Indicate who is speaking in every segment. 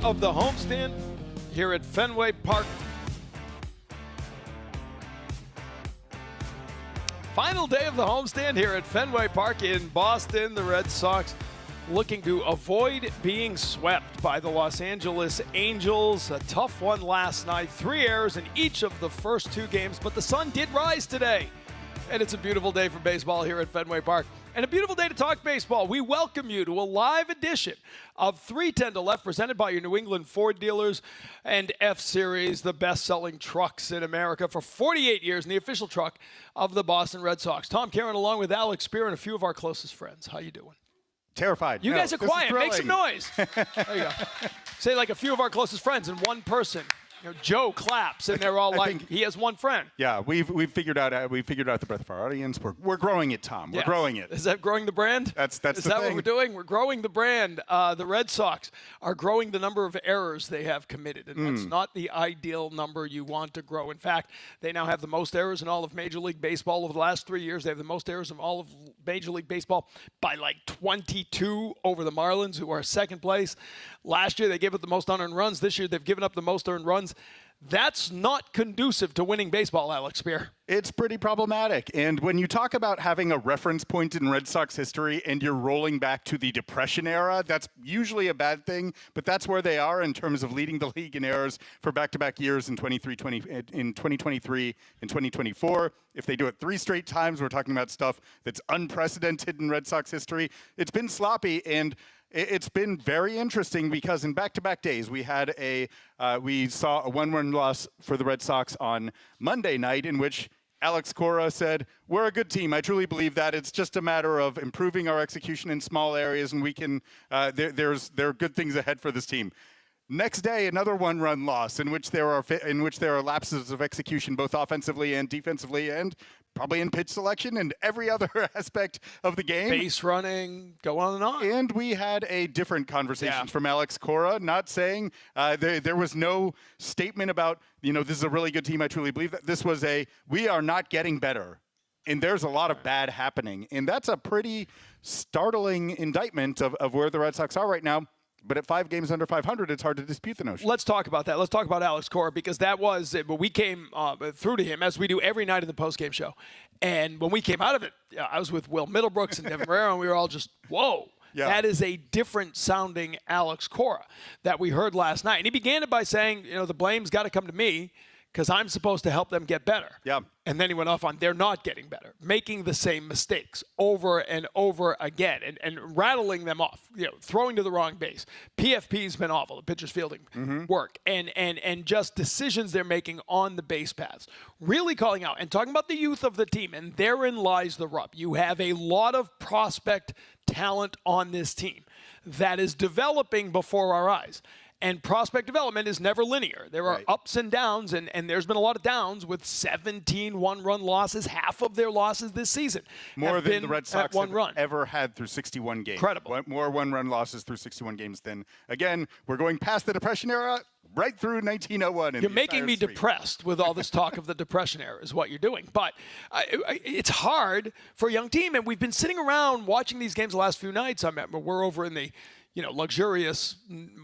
Speaker 1: of the homestand here at Fenway Park. Final day of the homestand here at Fenway Park in Boston. The Red Sox looking to avoid being swept by the Los Angeles Angels. A tough one last night. 3 errors in each of the first 2 games, but the sun did rise today. And it's a beautiful day for baseball here at Fenway Park. And a beautiful day to talk baseball. We welcome you to a live edition of 310 to Left, presented by your New England Ford dealers and F-Series, the best-selling trucks in America for 48 years, and the official truck of the Boston Red Sox. Tom Caron along with Alex Speier and a few of our closest friends. How you doing?
Speaker 2: Terrified.
Speaker 1: You guys are quiet. Make some noise. There you go. Say like a few of our closest friends and one person. You know, Joe claps, and they're all like, he has one friend.
Speaker 2: Yeah, we've figured out the breadth of our audience. We're growing it, Tom. We're growing it.
Speaker 1: Is that growing the brand?
Speaker 2: That's the thing.
Speaker 1: Is that what we're doing? We're growing the brand. The Red Sox are growing the number of errors they have committed, and that's not the ideal number you want to grow. In fact, they now have the most errors in all of Major League Baseball over the last 3 years. They have the most errors of all of Major League Baseball by like 22 over the Marlins, who are second place. Last year, they gave up the most unearned runs. This year, they've given up the most earned runs. That's not conducive to winning baseball, Alex Speier.
Speaker 2: It's pretty problematic. And when you talk about having a reference point in Red Sox history and you're rolling back to the Depression era, that's usually a bad thing, but that's where they are in terms of leading the league in errors for back-to-back years in 2023 and 2024. If they do it 3 straight times, we're talking about stuff that's unprecedented in Red Sox history. It's been sloppy, and it's been very interesting because in back-to-back days, we saw a 1-run loss for the Red Sox on Monday night, in which Cora said, "We're a good team. I truly believe that. It's just a matter of improving our execution in small areas, and we can. There are good things ahead for this team." Next day, another 1-run loss in which there are lapses of execution both offensively and defensively, and probably in pitch selection and every other aspect of the game.
Speaker 1: Base running, go on and on.
Speaker 2: And we had a different conversation from Cora, not saying there was no statement about, this is a really good team. I truly believe that. This was we are not getting better. And there's a lot of bad happening. And that's a pretty startling indictment of where the Red Sox are right now. But at 5 games under 500, it's hard to dispute the notion.
Speaker 1: Let's talk about that. Let's talk about Cora, because that was it. But we came through to him, as we do every night in the postgame show. And when we came out of it, I was with Will Middlebrooks and Devin Marrero, and we were all just, whoa. Yeah. That is a different sounding Cora that we heard last night. And he began it by saying, the blame's got to come to me, because I'm supposed to help them get better.
Speaker 2: Yeah.
Speaker 1: And then he went off on they're not getting better, making the same mistakes over and over again, and rattling them off, throwing to the wrong base. PFP's been awful, the pitcher's fielding work, and just decisions they're making on the base paths. Really calling out and talking about the youth of the team, and therein lies the rub. You have a lot of prospect talent on this team that is developing before our eyes. And prospect development is never linear. There are ups and downs, and there's been a lot of downs with 17 one-run losses. Half of their losses this season
Speaker 2: more than the Red Sox have
Speaker 1: run.
Speaker 2: ever had through 61 games.
Speaker 1: Incredible.
Speaker 2: More one-run losses through 61 games than, again, we're going past the Depression era, right through 1901.
Speaker 1: You're making me depressed with all this talk of the Depression era is what you're doing. But it's hard for a young team, and we've been sitting around watching these games the last few nights. I remember we're over in the luxurious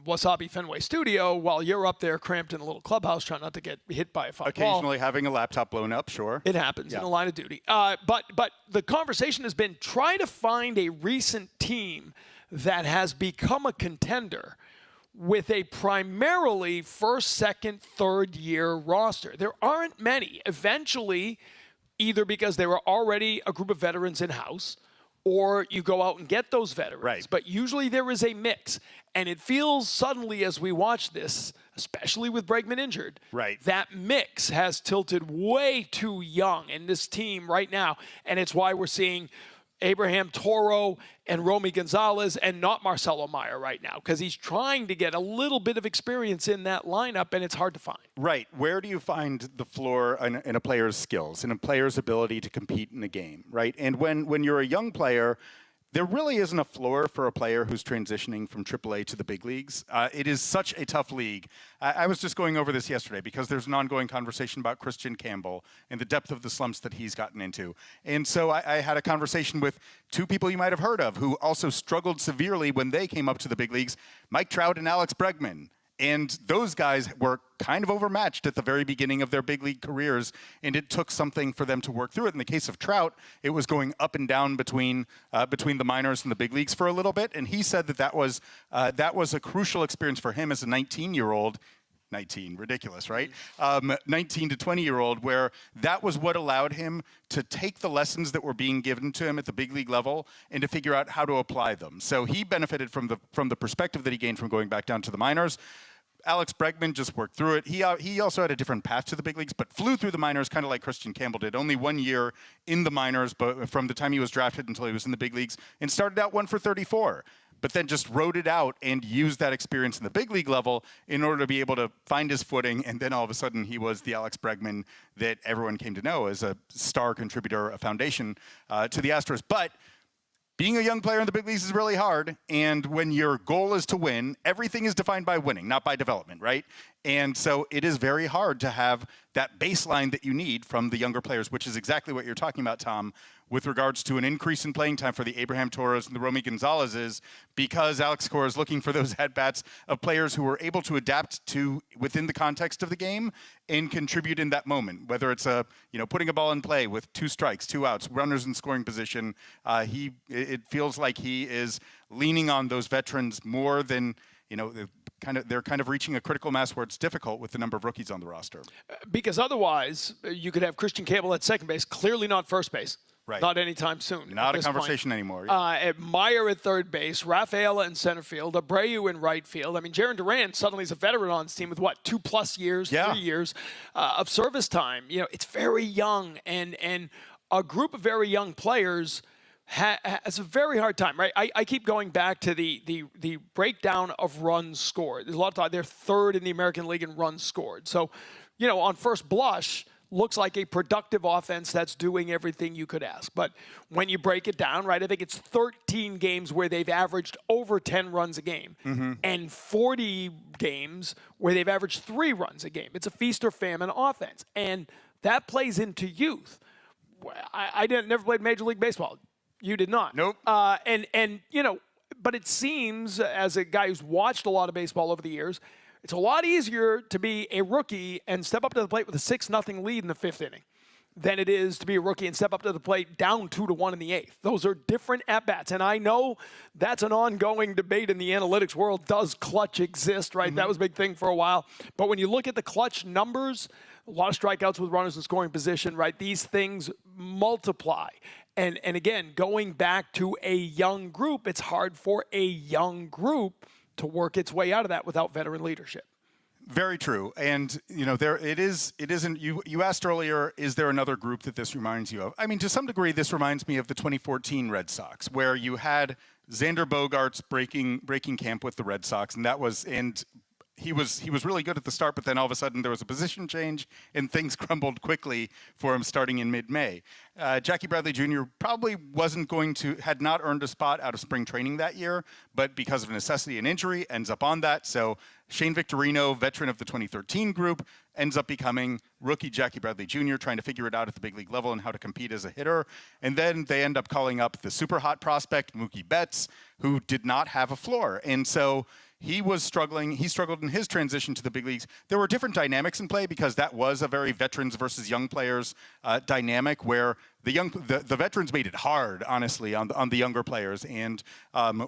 Speaker 1: Wasabi Fenway studio while you're up there cramped in a little clubhouse trying not to get hit by a foul ball.
Speaker 2: Occasionally having a laptop blown up, sure.
Speaker 1: It happens in the line of duty. But the conversation has been try to find a recent team that has become a contender with a primarily first, second, third year roster. There aren't many. Eventually, either because they were already a group of veterans in-house, or you go out and get those veterans.
Speaker 2: Right.
Speaker 1: But usually there is a mix. And it feels suddenly as we watch this, especially with Bregman injured, that mix has tilted way too young in this team right now. And it's why we're seeing Abraham Toro and Romy Gonzalez and not Marcelo Meyer right now, because he's trying to get a little bit of experience in that lineup, and it's hard to find.
Speaker 2: Right. Where do you find the floor in a player's skills, in a player's ability to compete in a game, right? And when you're a young player, there really isn't a floor for a player who's transitioning from AAA to the big leagues. It is such a tough league. I was just going over this yesterday because there's an ongoing conversation about Christian Campbell and the depth of the slumps that he's gotten into. And so I had a conversation with 2 people you might have heard of who also struggled severely when they came up to the big leagues, Mike Trout and Alex Bregman. And those guys were kind of overmatched at the very beginning of their big league careers, and it took something for them to work through it. In the case of Trout, it was going up and down between the minors and the big leagues for a little bit, and he said that was a crucial experience for him as a 19-year-old. 19, ridiculous, right? 19 to 20-year-old, where that was what allowed him to take the lessons that were being given to him at the big league level and to figure out how to apply them. So he benefited from the perspective that he gained from going back down to the minors. Alex Bregman just worked through it. He also had a different path to the big leagues, but flew through the minors kind of like Christian Campbell did. Only 1 year in the minors, but from the time he was drafted until he was in the big leagues, and started out 1 for 34. But then just rode it out and used that experience in the big league level in order to be able to find his footing. And then all of a sudden, he was the Alex Bregman that everyone came to know as a star contributor, a foundation to the Astros. But being a young player in the big leagues is really hard. And when your goal is to win, everything is defined by winning, not by development, right? And so it is very hard to have that baseline that you need from the younger players, which is exactly what you're talking about, Tom, with regards to an increase in playing time for the Abraham Torres and the Romy Gonzalez's, because Alex Cora is looking for those at-bats of players who are able to adapt to within the context of the game and contribute in that moment, whether it's putting a ball in play with 2 strikes, 2 outs, runners in scoring position. It feels like he is leaning on those veterans more than, they're kind of reaching a critical mass where it's difficult with the number of rookies on the roster.
Speaker 1: Because otherwise, you could have Christian Campbell at second base, clearly not first base.
Speaker 2: Right.
Speaker 1: Not anytime soon.
Speaker 2: Not a conversation anymore.
Speaker 1: Meyer at third base, Rafaela in center field, Abreu in right field. I mean, Jaron Duran suddenly is a veteran on this team with, 2+ years, 3 years of service time. It's very young, and a group of very young players has a very hard time, right? I keep going back to the breakdown of runs scored. There's a lot of time. They're third in the American League in runs scored. So, on first blush, looks like a productive offense that's doing everything you could ask. But when you break it down, right, I think it's 13 games where they've averaged over 10 runs a game, and 40 games where they've averaged 3 runs a game. It's a feast or famine offense, and that plays into youth. I never played Major League Baseball. You did not.
Speaker 2: Nope.
Speaker 1: But it seems, as a guy who's watched a lot of baseball over the years, it's a lot easier to be a rookie and step up to the plate with a 6-0 lead in the 5th inning than it is to be a rookie and step up to the plate down 2-1 in the 8th. Those are different at-bats. And I know that's an ongoing debate in the analytics world. Does clutch exist, right? That was a big thing for a while. But when you look at the clutch numbers, a lot of strikeouts with runners in scoring position, right? These things multiply. And again, going back to a young group, it's hard for a young group to work its way out of that without veteran leadership.
Speaker 2: Very true. And, it isn't, you asked earlier, is there another group that this reminds you of? I mean, to some degree, this reminds me of the 2014 Red Sox, where you had Xander Bogaerts breaking camp with the Red Sox, and he was really good at the start, but then all of a sudden there was a position change and things crumbled quickly for him starting in mid-May. Jackie Bradley Jr. probably had not earned a spot out of spring training that year, but because of necessity and injury, ends up on that. So Shane Victorino, veteran of the 2013 group, ends up becoming rookie Jackie Bradley Jr., trying to figure it out at the big league level and how to compete as a hitter. And then they end up calling up the super hot prospect, Mookie Betts, who did not have a floor. And so he was struggling. He struggled in his transition to the big leagues. There were different dynamics in play because that was a very veterans versus young players dynamic where the veterans made it hard, honestly, on the younger players and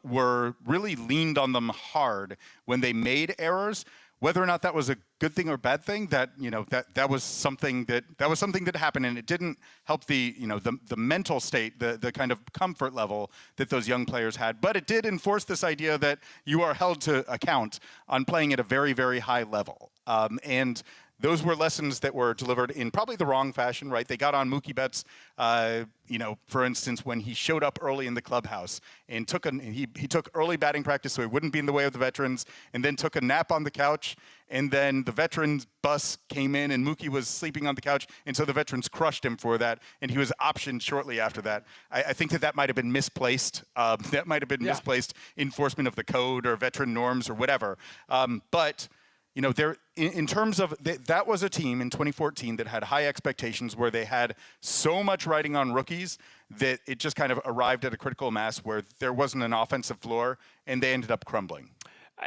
Speaker 2: were really leaned on them hard when they made errors. Whether or not that was a good thing or bad thing, that was something that happened, and it didn't help the mental state, the kind of comfort level that those young players had. But it did enforce this idea that you are held to account on playing at a very, very high level. And those were lessons that were delivered in probably the wrong fashion, right? They got on Mookie Betts, for instance, when he showed up early in the clubhouse and he took early batting practice so he wouldn't be in the way of the veterans, and then took a nap on the couch. And then the veterans bus came in and Mookie was sleeping on the couch. And so the veterans crushed him for that. And he was optioned shortly after that. I think that might have been misplaced. That might have been misplaced enforcement of the code or veteran norms or whatever. But in terms of that was a team in 2014 that had high expectations, where they had so much riding on rookies that it just kind of arrived at a critical mass where there wasn't an offensive floor and they ended up crumbling.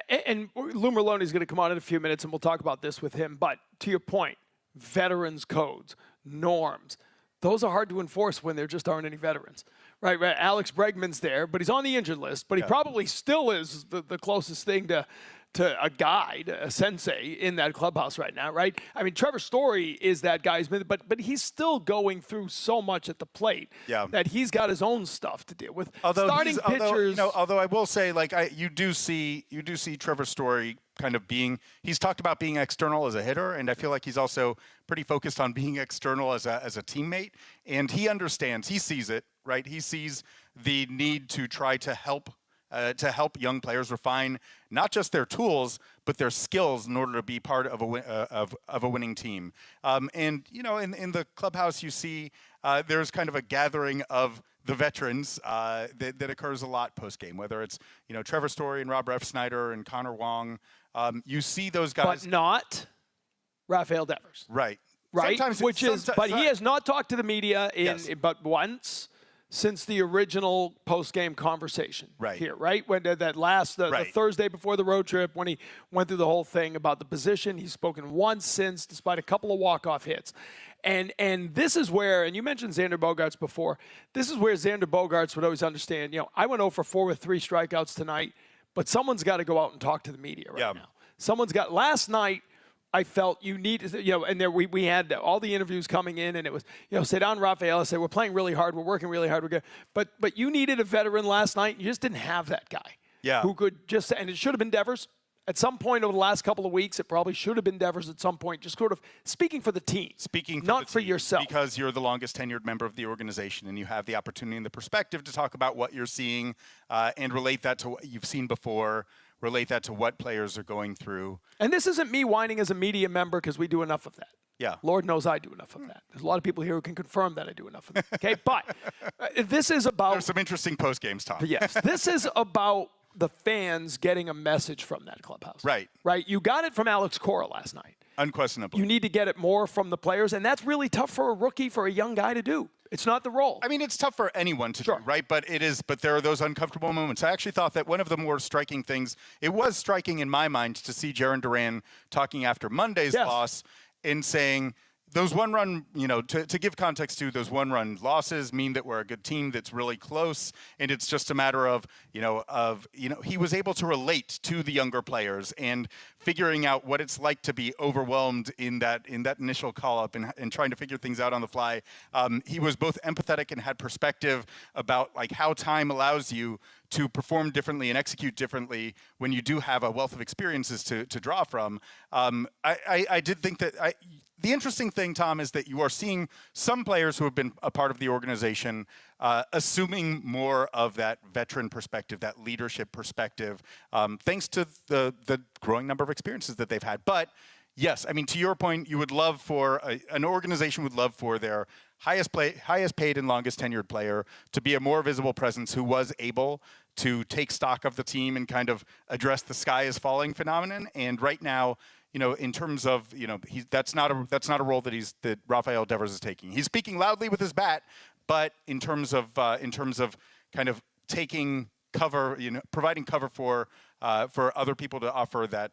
Speaker 1: And Lou Merlone is going to come on in a few minutes, and we'll talk about this with him. But to your point, veterans codes, norms, those are hard to enforce when there just aren't any veterans. Right? Alex Bregman's there, but he's on the injured list. But he probably still is the closest thing to a guide, a sensei in that clubhouse right now, right? I mean, Trevor Story is that guy, but he's still going through so much at the plate that he's got his own stuff to deal with.
Speaker 2: Although
Speaker 1: Pitchers.
Speaker 2: Although I will say, like, you do see Trevor Story kind of he's talked about being external as a hitter, and I feel like he's also pretty focused on being external as a teammate. And he understands, he sees it, right? He sees the need to try to help young players refine not just their tools but their skills in order to be part of a winning team. And in the clubhouse, you see there's kind of a gathering of the veterans that occurs a lot post game. Whether it's Trevor Story and Rob Refsnyder and Connor Wong, you see those guys,
Speaker 1: but not Rafael Devers,
Speaker 2: right?
Speaker 1: But he has not talked to the media but once. Since the original post-game conversation here, right? When the Thursday before the road trip, when he went through the whole thing about the position, he's spoken once since, despite a couple of walk-off hits. And this is where, and you mentioned Xander Bogaerts before, this is where Xander Bogaerts would always understand, I went 0 for 4 with 3 strikeouts tonight, but someone's got to go out and talk to the media right now. Last night, I felt you need, and there we had all the interviews coming in, and it was, sit down, Rafael. I said, we're playing really hard, we're working really hard, we're good. But you needed a veteran last night. You just didn't have that guy. Who could and it should have been Devers. At some point over the last couple of weeks, it probably should have been Devers at some point, just sort of speaking for the team. Not for yourself.
Speaker 2: Because you're the longest tenured member of the organization, and you have the opportunity and the perspective to talk about what you're seeing and relate that to what you've seen before. Relate that to what players are going through.
Speaker 1: And this isn't me whining as a media member because we do enough of that.
Speaker 2: Yeah.
Speaker 1: Lord knows I do enough of that. There's a lot of people here who can confirm that I do enough of that. Okay, but this is about...
Speaker 2: There's some interesting post-games, Tom.
Speaker 1: Yes, this is about the fans getting a message from that clubhouse.
Speaker 2: Right.
Speaker 1: You got it from Alex Cora last night.
Speaker 2: Unquestionably.
Speaker 1: You need to get it more from the players, and that's really tough for a rookie, for a young guy to do. It's not the role.
Speaker 2: I mean, it's tough for anyone to do, right? But there are those uncomfortable moments. I actually thought that one of the more striking things, it was striking in my mind to see Jarren Duran talking after Monday's loss and saying, those one-run, to give context to those one-run losses mean that we're a good team that's really close, and it's just a matter of, he was able to relate to the younger players and figuring out what it's like to be overwhelmed in that initial call-up and trying to figure things out on the fly. He was both empathetic and had perspective about like how time allows you to perform differently and execute differently when you do have a wealth of experiences to draw from. I did think that the interesting thing, Tom, is that you are seeing some players who have been a part of the organization assuming more of that veteran perspective, that leadership perspective, thanks to the growing number of experiences that they've had. But yes, I mean, to your point, you would love for an organization would love for their highest paid and longest tenured player to be a more visible presence who was able to take stock of the team and kind of address the sky is falling phenomenon. And right now, in terms of, that's not a role that Rafael Devers is taking. He's speaking loudly with his bat, but in terms of kind of taking cover, providing cover for other people to offer that,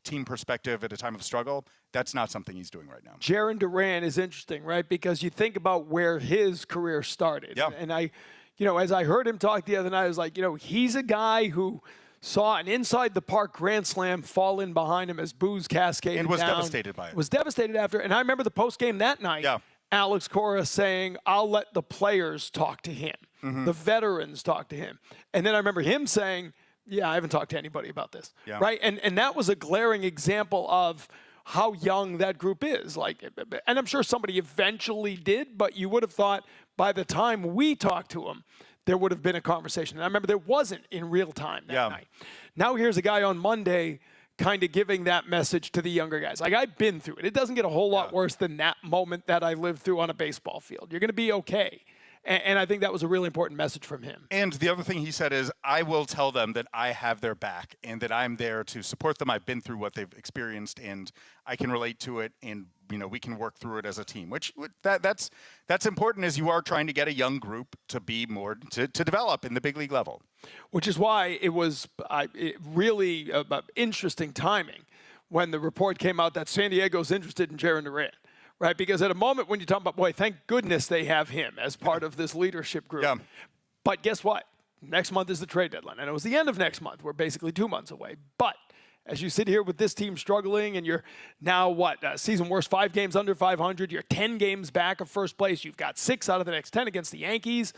Speaker 2: team perspective at a time of struggle, that's not something he's doing right now.
Speaker 1: Jarren Duran is interesting, right? Because you think about where his career started.
Speaker 2: Yeah.
Speaker 1: And I, as I heard him talk the other night, I was like, he's a guy who saw an inside the park grand slam fall in behind him as boos cascaded
Speaker 2: and was
Speaker 1: down.
Speaker 2: devastated by it.
Speaker 1: Was devastated after. And I remember the post game that night.
Speaker 2: Yeah.
Speaker 1: Alex Cora saying, I'll let the players talk to him. Mm-hmm. The veterans talk to him. And then I remember him saying, I haven't talked to anybody about this.
Speaker 2: Yeah.
Speaker 1: Right? And that was a glaring example of how young that group is. And I'm sure somebody eventually did, but you would have thought by the time we talked to him, there would have been a conversation. And I remember there wasn't in real time that night. Now here's a guy on Monday kind of giving that message to the younger guys. I've been through it. It doesn't get a whole lot worse than that moment that I lived through on a baseball field. You're going to be okay. And I think that was a really important message from him.
Speaker 2: And the other thing he said is, I will tell them that I have their back and that I'm there to support them. I've been through what they've experienced and I can relate to it, and we can work through it as a team, which that's important as you are trying to get a young group to be more to develop in the big league level.
Speaker 1: Which is why it was really interesting timing when the report came out that San Diego's interested in Jarren Duran. Right, because at a moment when you talk about, boy, thank goodness they have him as part of this leadership group.
Speaker 2: Yeah.
Speaker 1: But guess what? Next month is the trade deadline. And it was the end of next month. We're basically 2 months away. But as you sit here with this team struggling and you're now, season worst, 5 games under 500. You're 10 games back of first place. You've got 6 out of the next 10 against the Yankees.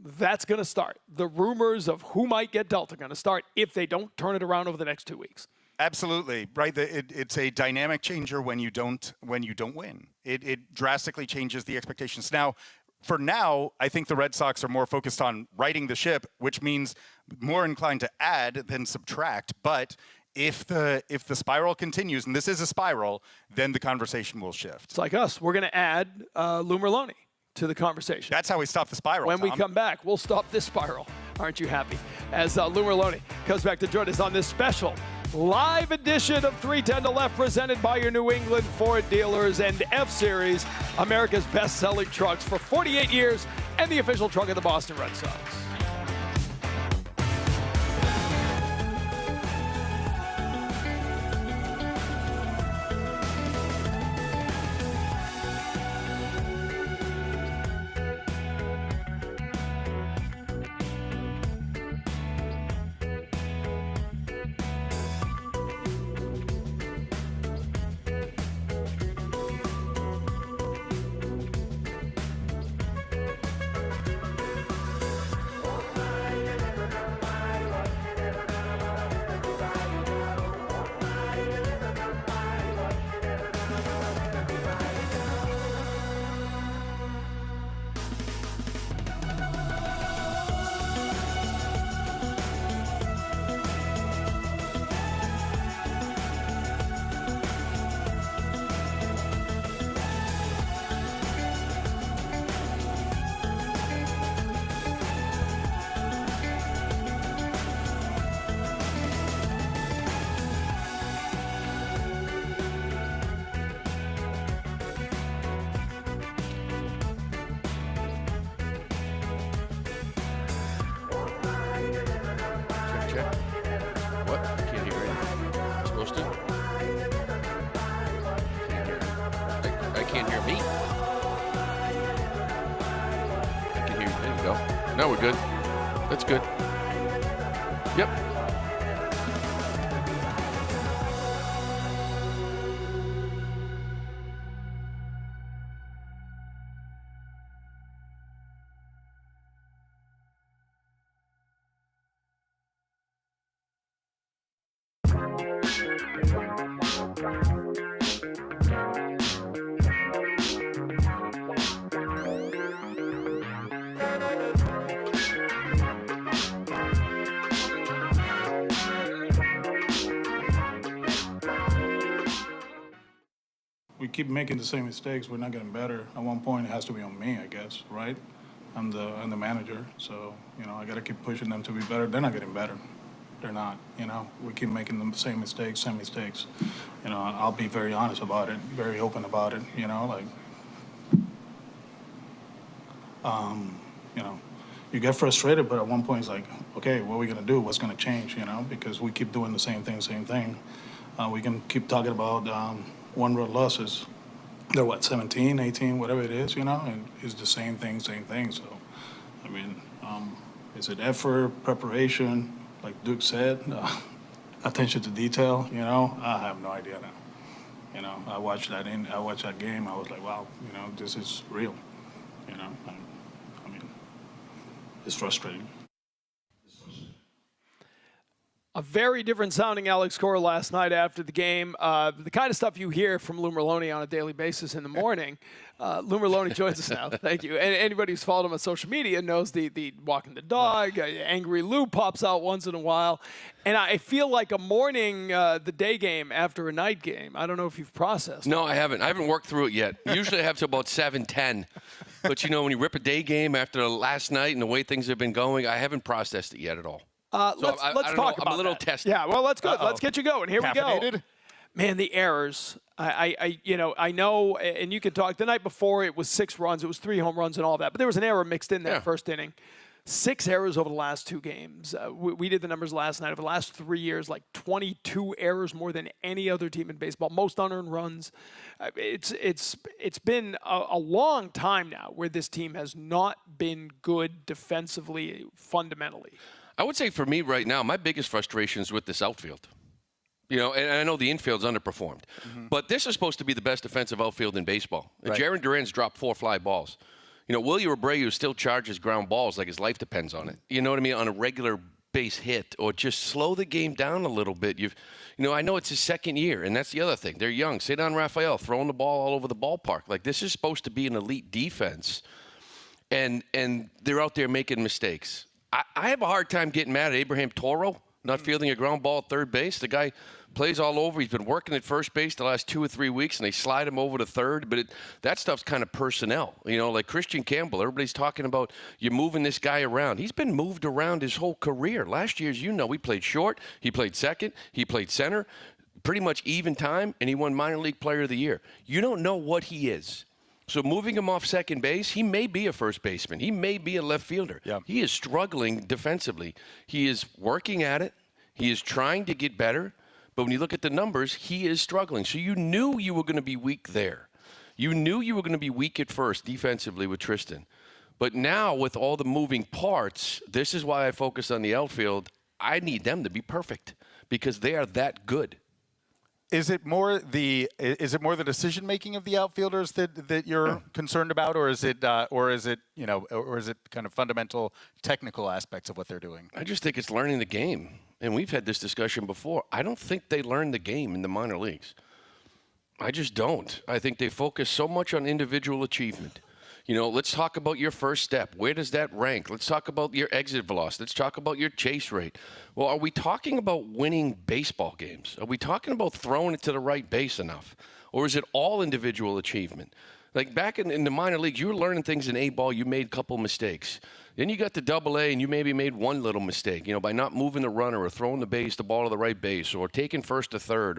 Speaker 1: That's going to start. The rumors of who might get dealt are going to start if they don't turn it around over the next 2 weeks.
Speaker 2: Absolutely, right. It's a dynamic changer when you don't win. It drastically changes the expectations. Now, for now, I think the Red Sox are more focused on righting the ship, which means more inclined to add than subtract. But if the spiral continues, and this is a spiral, then the conversation will shift.
Speaker 1: It's like us. We're going to add Lou Merloni to the conversation.
Speaker 2: That's how we stop the spiral.
Speaker 1: When we come back, we'll stop this spiral. Aren't you happy? As Lou Merloni comes back to join us on this special live edition of 310 to Left, presented by your New England Ford dealers and F-Series, America's best-selling trucks for 48 years and the official truck of the Boston Red Sox.
Speaker 3: No, we're good. That's good. Yep.
Speaker 4: We keep making the same mistakes. We're not getting better. At one point, it has to be on me, I guess, right? I'm the manager, so I got to keep pushing them to be better. They're not getting better. They're not. We keep making the same mistakes. I'll be very honest about it, very open about it. You get frustrated, but at one point it's like, okay, what are we gonna do? What's gonna change? Because we keep doing the same thing. We can keep talking about one-run losses. They're 17, 18, whatever it is, and it's the same thing. So, is it effort, preparation, like Duke said, attention to detail? I have no idea now. I watched that game. I was like, wow, this is real. It's frustrating.
Speaker 1: A very different sounding Alex Cora last night after the game. The kind of stuff you hear from Lou Merloni on a daily basis in the morning. Lou Merloni joins us now. Thank you. And anybody who's followed him on social media knows the walking the dog, angry Lou pops out once in a while. And I feel like a morning, the day game after a night game. I don't know if you've processed.
Speaker 3: No, I haven't. I haven't worked through it yet. Usually I have to about 7:10. But, when you rip a day game after last night and the way things have been going, I haven't processed it yet at all.
Speaker 1: Let's talk about
Speaker 3: I'm a little
Speaker 1: that.
Speaker 3: tested.
Speaker 1: Yeah, well, let's go. Let's get you going. Here we go. Man, the errors. I know, and you can talk. The night before, it was 6 runs. It was 3 home runs and all that. But there was an error mixed in that first inning. 6 errors over the last 2 games. We did the numbers last night. Over the last 3 years, like 22 errors more than any other team in baseball. Most unearned runs. It's been a long time now where this team has not been good defensively, fundamentally.
Speaker 3: I would say for me right now, my biggest frustration is with this outfield. And I know the infield's underperformed. But this is supposed to be the best defensive outfield in baseball. And Jarren Duran's dropped 4 fly balls. Willie Abreu still charges ground balls like his life depends on it. You know what I mean? On a regular base hit, or just slow the game down a little bit. I know it's his 2nd year, and that's the other thing. They're young. Cedar Rafael throwing the ball all over the ballpark. Like, this is supposed to be an elite defense, and they're out there making mistakes. I have a hard time getting mad at Abraham Toro not fielding a ground ball at third base. The guy plays all over. He's been working at first base the last 2 or 3 weeks, and they slide him over to third. But that stuff's kind of personnel. Like Christian Campbell, everybody's talking about you're moving this guy around. He's been moved around his whole career. Last year, as you know, he played short, he played second, he played center, pretty much even time, and he won minor league player of the year. You don't know what he is. So moving him off second base, he may be a first baseman. He may be a left fielder. Yeah. He is struggling defensively. He is working at it. He is trying to get better. But when you look at the numbers, he is struggling. So you knew you were going to be weak there. You knew you were going to be weak at first defensively with Tristan. But now with all the moving parts, this is why I focus on the outfield. I need them to be perfect because they are that good.
Speaker 2: Is it more the decision making of the outfielders that you're concerned about, or is it kind of fundamental technical aspects of what they're doing?
Speaker 3: I just think it's learning the game, and we've had this discussion before. I don't think they learn the game in the minor leagues. I just don't. I think they focus so much on individual achievement. Let's talk about your first step. Where does that rank? Let's talk about your exit velocity. Let's talk about your chase rate. Well, are we talking about winning baseball games? Are we talking about throwing it to the right base enough? Or is it all individual achievement? Like back in the minor leagues, you were learning things in A-ball, you made a couple mistakes. Then you got to Double-A and you maybe made one little mistake, by not moving the runner or throwing the ball to the right base, or taking first to third,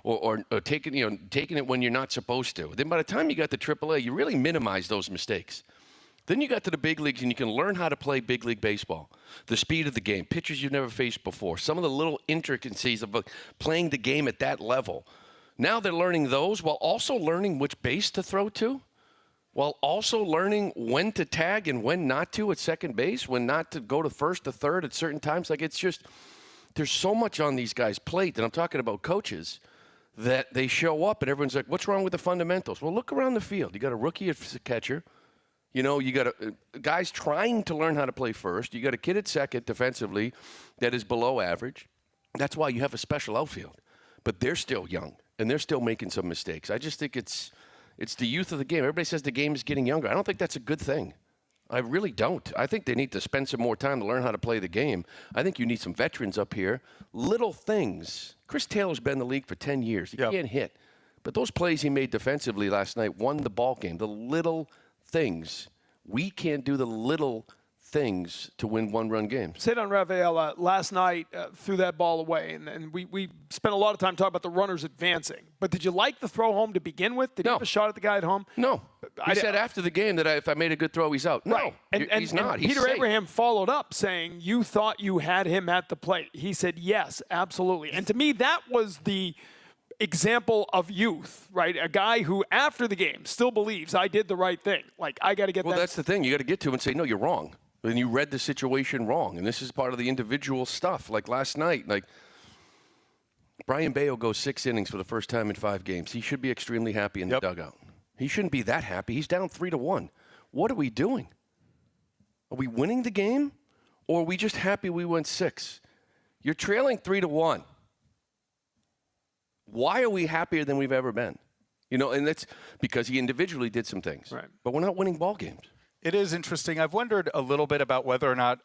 Speaker 3: or taking it when you're not supposed to. Then by the time you got to Triple-A, you really minimize those mistakes. Then you got to the big leagues and you can learn how to play big league baseball. The speed of the game, pitches you've never faced before, some of the little intricacies of playing the game at that level. Now they're learning those while also learning which base to throw to, while also learning when to tag and when not to at second base, when not to go to first to third at certain times. Like, it's just, there's so much on these guys' plate, and I'm talking about coaches, that they show up and everyone's like, what's wrong with the fundamentals? Well, look around the field. You got a rookie at catcher. You got guys trying to learn how to play first. You got a kid at second defensively that is below average. That's why you have a special outfield. But they're still young, and they're still making some mistakes. I just think it's the youth of the game. Everybody says the game is getting younger. I don't think that's a good thing. I really don't. I think they need to spend some more time to learn how to play the game. I think you need some veterans up here. Little things. Chris Taylor's been in the league for 10 years. He can't hit. But those plays he made defensively last night won the ball game. The little things. We can't do the little things to win one-run games.
Speaker 1: Cedar Rafael last night threw that ball away, and we spent a lot of time talking about the runners advancing. But did you like the throw home to begin with? Did you have a shot at the guy at home?
Speaker 3: No. He said after the game that if I made a good throw, he's out. No,
Speaker 1: right.
Speaker 3: he's not.
Speaker 1: He's Peter
Speaker 3: safe.
Speaker 1: Abraham followed up saying, you thought you had him at the plate. He said, yes, absolutely. And to me, that was the example of youth, right? A guy who, after the game, still believes I did the right thing. Like, I got to get that.
Speaker 3: Well, that's the thing. You got to get to him and say, no, you're wrong. And you read the situation wrong. And this is part of the individual stuff. Like last night, Brian Bayo goes 6 innings for the first time in 5 games. He should be extremely happy in the dugout. He shouldn't be that happy. He's down 3-1. What are we doing? Are we winning the game? Or are we just happy we went 6? You're trailing 3-1. Why are we happier than we've ever been? And that's because he individually did some things. Right. But we're not winning ball games.
Speaker 2: It is interesting. I've wondered a little bit about whether or not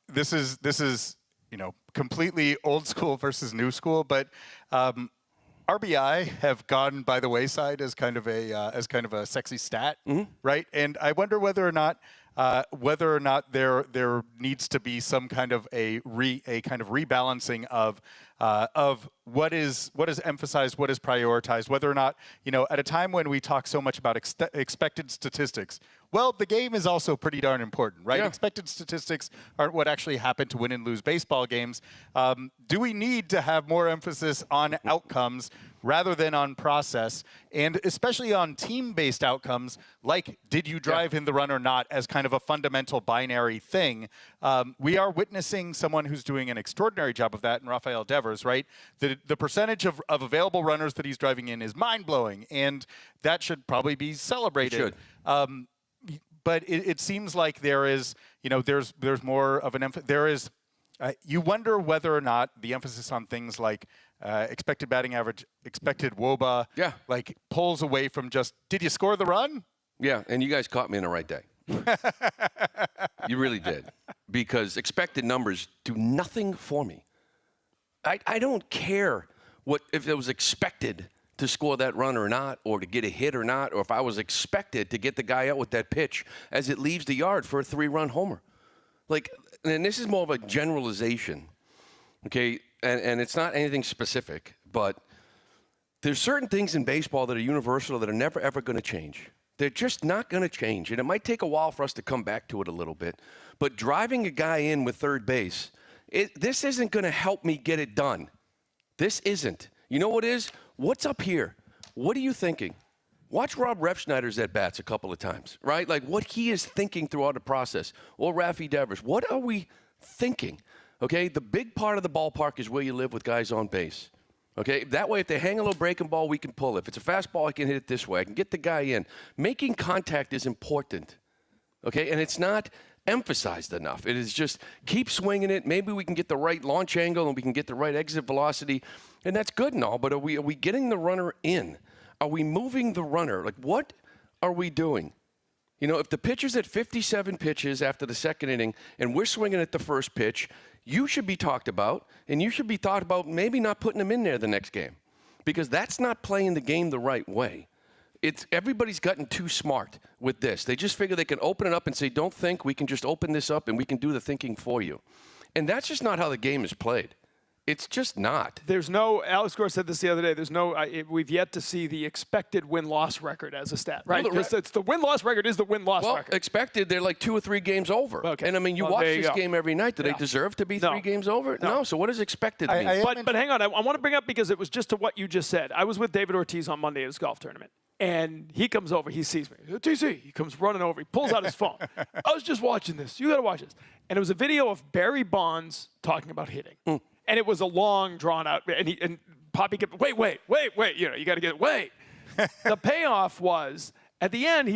Speaker 2: this is completely old school versus new school. But RBI have gone by the wayside as kind of a sexy stat, right? And I wonder whether or not there needs to be some kind of a kind of rebalancing of what is emphasized, what is prioritized, whether or not, at a time when we talk so much about expected statistics, well, the game is also pretty darn important, right?
Speaker 3: Yeah.
Speaker 2: Expected statistics aren't what actually happen to win and lose baseball games. Do we need to have more emphasis on outcomes rather than on process, and especially on team-based outcomes, like did you drive in the run or not, as kind of a fundamental binary thing? We are witnessing someone who's doing an extraordinary job of that in Rafael Devers, right? The percentage of available runners that he's driving in is mind-blowing, and that should probably be celebrated.
Speaker 3: It should.
Speaker 2: But it seems like there is, there's more of an emphasis. There is, you wonder whether or not the emphasis on things like expected batting average, expected WOBA, like pulls away from just, did you score the run?
Speaker 3: Yeah, and you guys caught me in the right day. You really did. Because expected numbers do nothing for me. I don't care if it was expected to score that run or not, or to get a hit or not, or if I was expected to get the guy out with that pitch as it leaves the yard for a 3-run homer. And this is more of a generalization, okay? And it's not anything specific, but there's certain things in baseball that are universal that are never, ever going to change. They're just not going to change. And it might take a while for us to come back to it a little bit. But driving a guy in with third base, this isn't going to help me get it done. This isn't. You know what is? What's up here? What are you thinking? Watch Rob Refschneider's at-bats a couple of times, right? Like what he is thinking throughout the process. Or Rafi Devers. What are we thinking? Okay, the big part of the ballpark is where you live with guys on base. Okay, that way if they hang a little breaking ball, we can pull it. If it's a fastball, I can hit it this way. I can get the guy in. Making contact is important. Okay, and it's not emphasized enough. It is just keep swinging it. Maybe we can get the right launch angle and we can get the right exit velocity, and that's good and all, but are we getting the runner in? Are we moving the runner? Like, what are we doing? If the pitcher's at 57 pitches after the second inning and we're swinging at the first pitch, you should be talked about, and you should be thought about maybe not putting him in there the next game, because that's not playing the game the right way. Everybody's gotten too smart with this. They just figure they can open it up and say, don't think, we can just open this up and we can do the thinking for you. And that's just not how the game is played. It's just not.
Speaker 1: There's no, Alex Cora said this the other day, we've yet to see the expected win-loss record as a stat, right? It's the win-loss record is the win-loss record.
Speaker 3: Well, expected, they're like 2 or 3 games over. Okay. And, I mean, you watch this game every night. Do they deserve to be 3 games over? No. So what does expected mean?
Speaker 1: But hang on. I want to bring up, because it was just to what you just said. I was with David Ortiz on Monday at his golf tournament. And he comes over, he sees me. TC, he comes running over, he pulls out his phone. I was just watching this. You got to watch this. And it was a video of Barry Bonds talking about hitting. And it was a long, drawn-out, and Poppy kept, wait, you got to get, wait. The payoff was, at the end,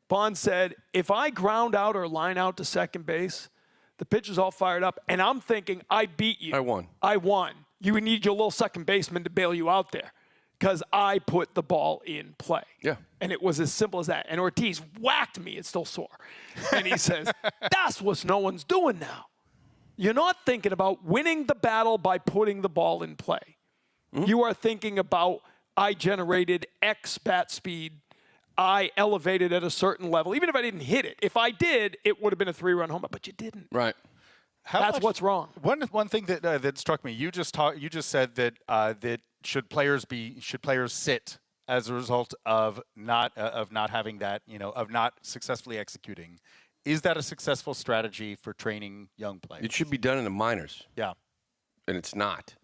Speaker 1: Bonds said, if I ground out or line out to second base, the pitcher's all fired up, and I'm thinking, I beat you. I won. You would need your little second baseman to bail you out there, because I put the ball in play.
Speaker 3: Yeah.
Speaker 1: And it was as simple as that. And Ortiz whacked me. It's still sore. And he says, that's what no one's doing now. You're not thinking about winning the battle by putting the ball in play. You are thinking about, I generated X bat speed. I elevated at a certain level. Even if I didn't hit it. If I did, it would have been a 3-run homer, but you didn't.
Speaker 3: Right.
Speaker 1: That's what's wrong.
Speaker 2: One thing that struck me, you just said that that should players sit as a result of not having that, of not successfully executing. Is that a successful strategy for training young players?
Speaker 3: It should be done in the minors.
Speaker 2: Yeah.
Speaker 3: And it's not.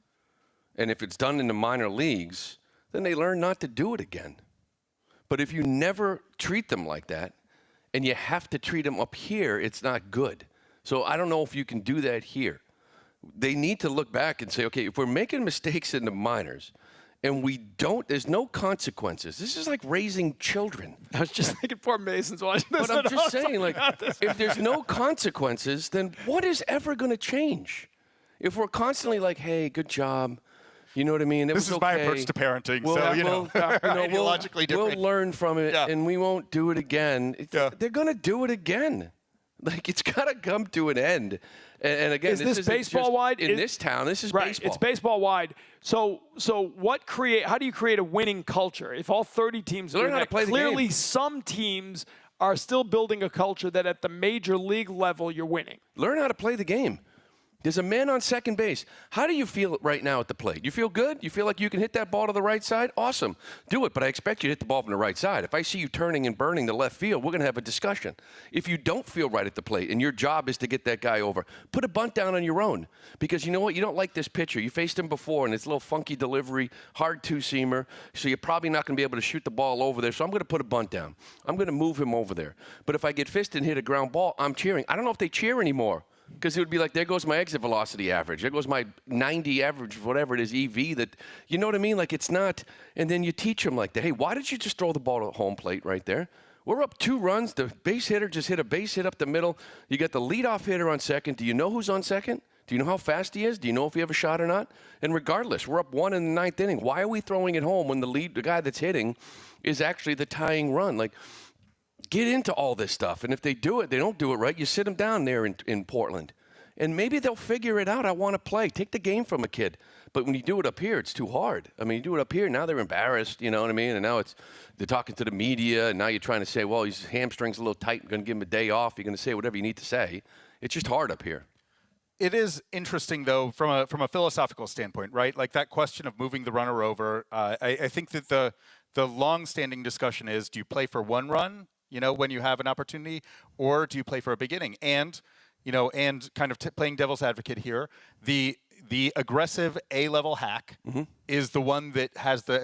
Speaker 3: And if it's done in the minor leagues, then they learn not to do it again. But if you never treat them like that, and you have to treat them up here, it's not good. So I don't know if you can do that here. They need to look back and say, okay, if we're making mistakes in the minors, and there's no consequences. This is like raising children.
Speaker 1: I was just thinking poor Mason's watching this.
Speaker 3: But I'm just saying, like, if there's no consequences, then what is ever going to change? If we're constantly like, hey, good job, you know what I mean?
Speaker 2: This is my approach to parenting, ideologically different.
Speaker 3: We'll learn from it, and we won't do it again. They're going to do it again. Like, it's got to come to an end. And again,
Speaker 1: Is this baseball wide?
Speaker 3: In this town, this is
Speaker 1: right,
Speaker 3: baseball.
Speaker 1: It's baseball wide. So how do you create a winning culture? If all 30 teams
Speaker 3: Learn
Speaker 1: are
Speaker 3: how to play the
Speaker 1: clearly
Speaker 3: game.
Speaker 1: some teams are still building a culture that at the major league level you're winning.
Speaker 3: Learn how to play the game. There's a man on second base. How do you feel right now at the plate? You feel good? You feel like you can hit that ball to the right side? Awesome. Do it, but I expect you to hit the ball from the right side. If I see you turning and burning the left field, we're going to have a discussion. If you don't feel right at the plate and your job is to get that guy over, put a bunt down on your own. Because you know what? You don't like this pitcher. You faced him before, and it's a little funky delivery, hard two-seamer, so you're probably not going to be able to shoot the ball over there, so I'm going to put a bunt down. I'm going to move him over there. But if I get fisted and hit a ground ball, I'm cheering. I don't know if they cheer anymore. Because it would be like, there goes my exit velocity average. There goes my 90 average, whatever it is, EV. That, you know what I mean? Like, it's not. And then you teach them like that. Hey, why did you just throw the ball to home plate right there? We're up 2 runs. The base hitter just hit a base hit up the middle. You got the leadoff hitter on second. Do you know who's on second? Do you know how fast he is? Do you know if he have a shot or not? And regardless, we're up 1 in the 9th inning. Why are we throwing it home when the guy that's hitting is actually the tying run? Like, get into all this stuff. And if they do it, they don't do it right, you sit them down there in Portland. And maybe they'll figure it out. I want to play. Take the game from a kid. But when you do it up here, it's too hard. I mean, you do it up here, now they're embarrassed, you know what I mean? And now they're talking to the media, and now you're trying to say, well, his hamstring's a little tight, I'm going to give him a day off. You're going to say whatever you need to say. It's just hard up here.
Speaker 2: It is interesting, though, from a philosophical standpoint, right? Like that question of moving the runner over. I think that the long-standing discussion is, do you play for 1 run, when you have an opportunity, or do you play for a big inning? And and kind of playing devil's advocate here, the aggressive A-level hack is the one that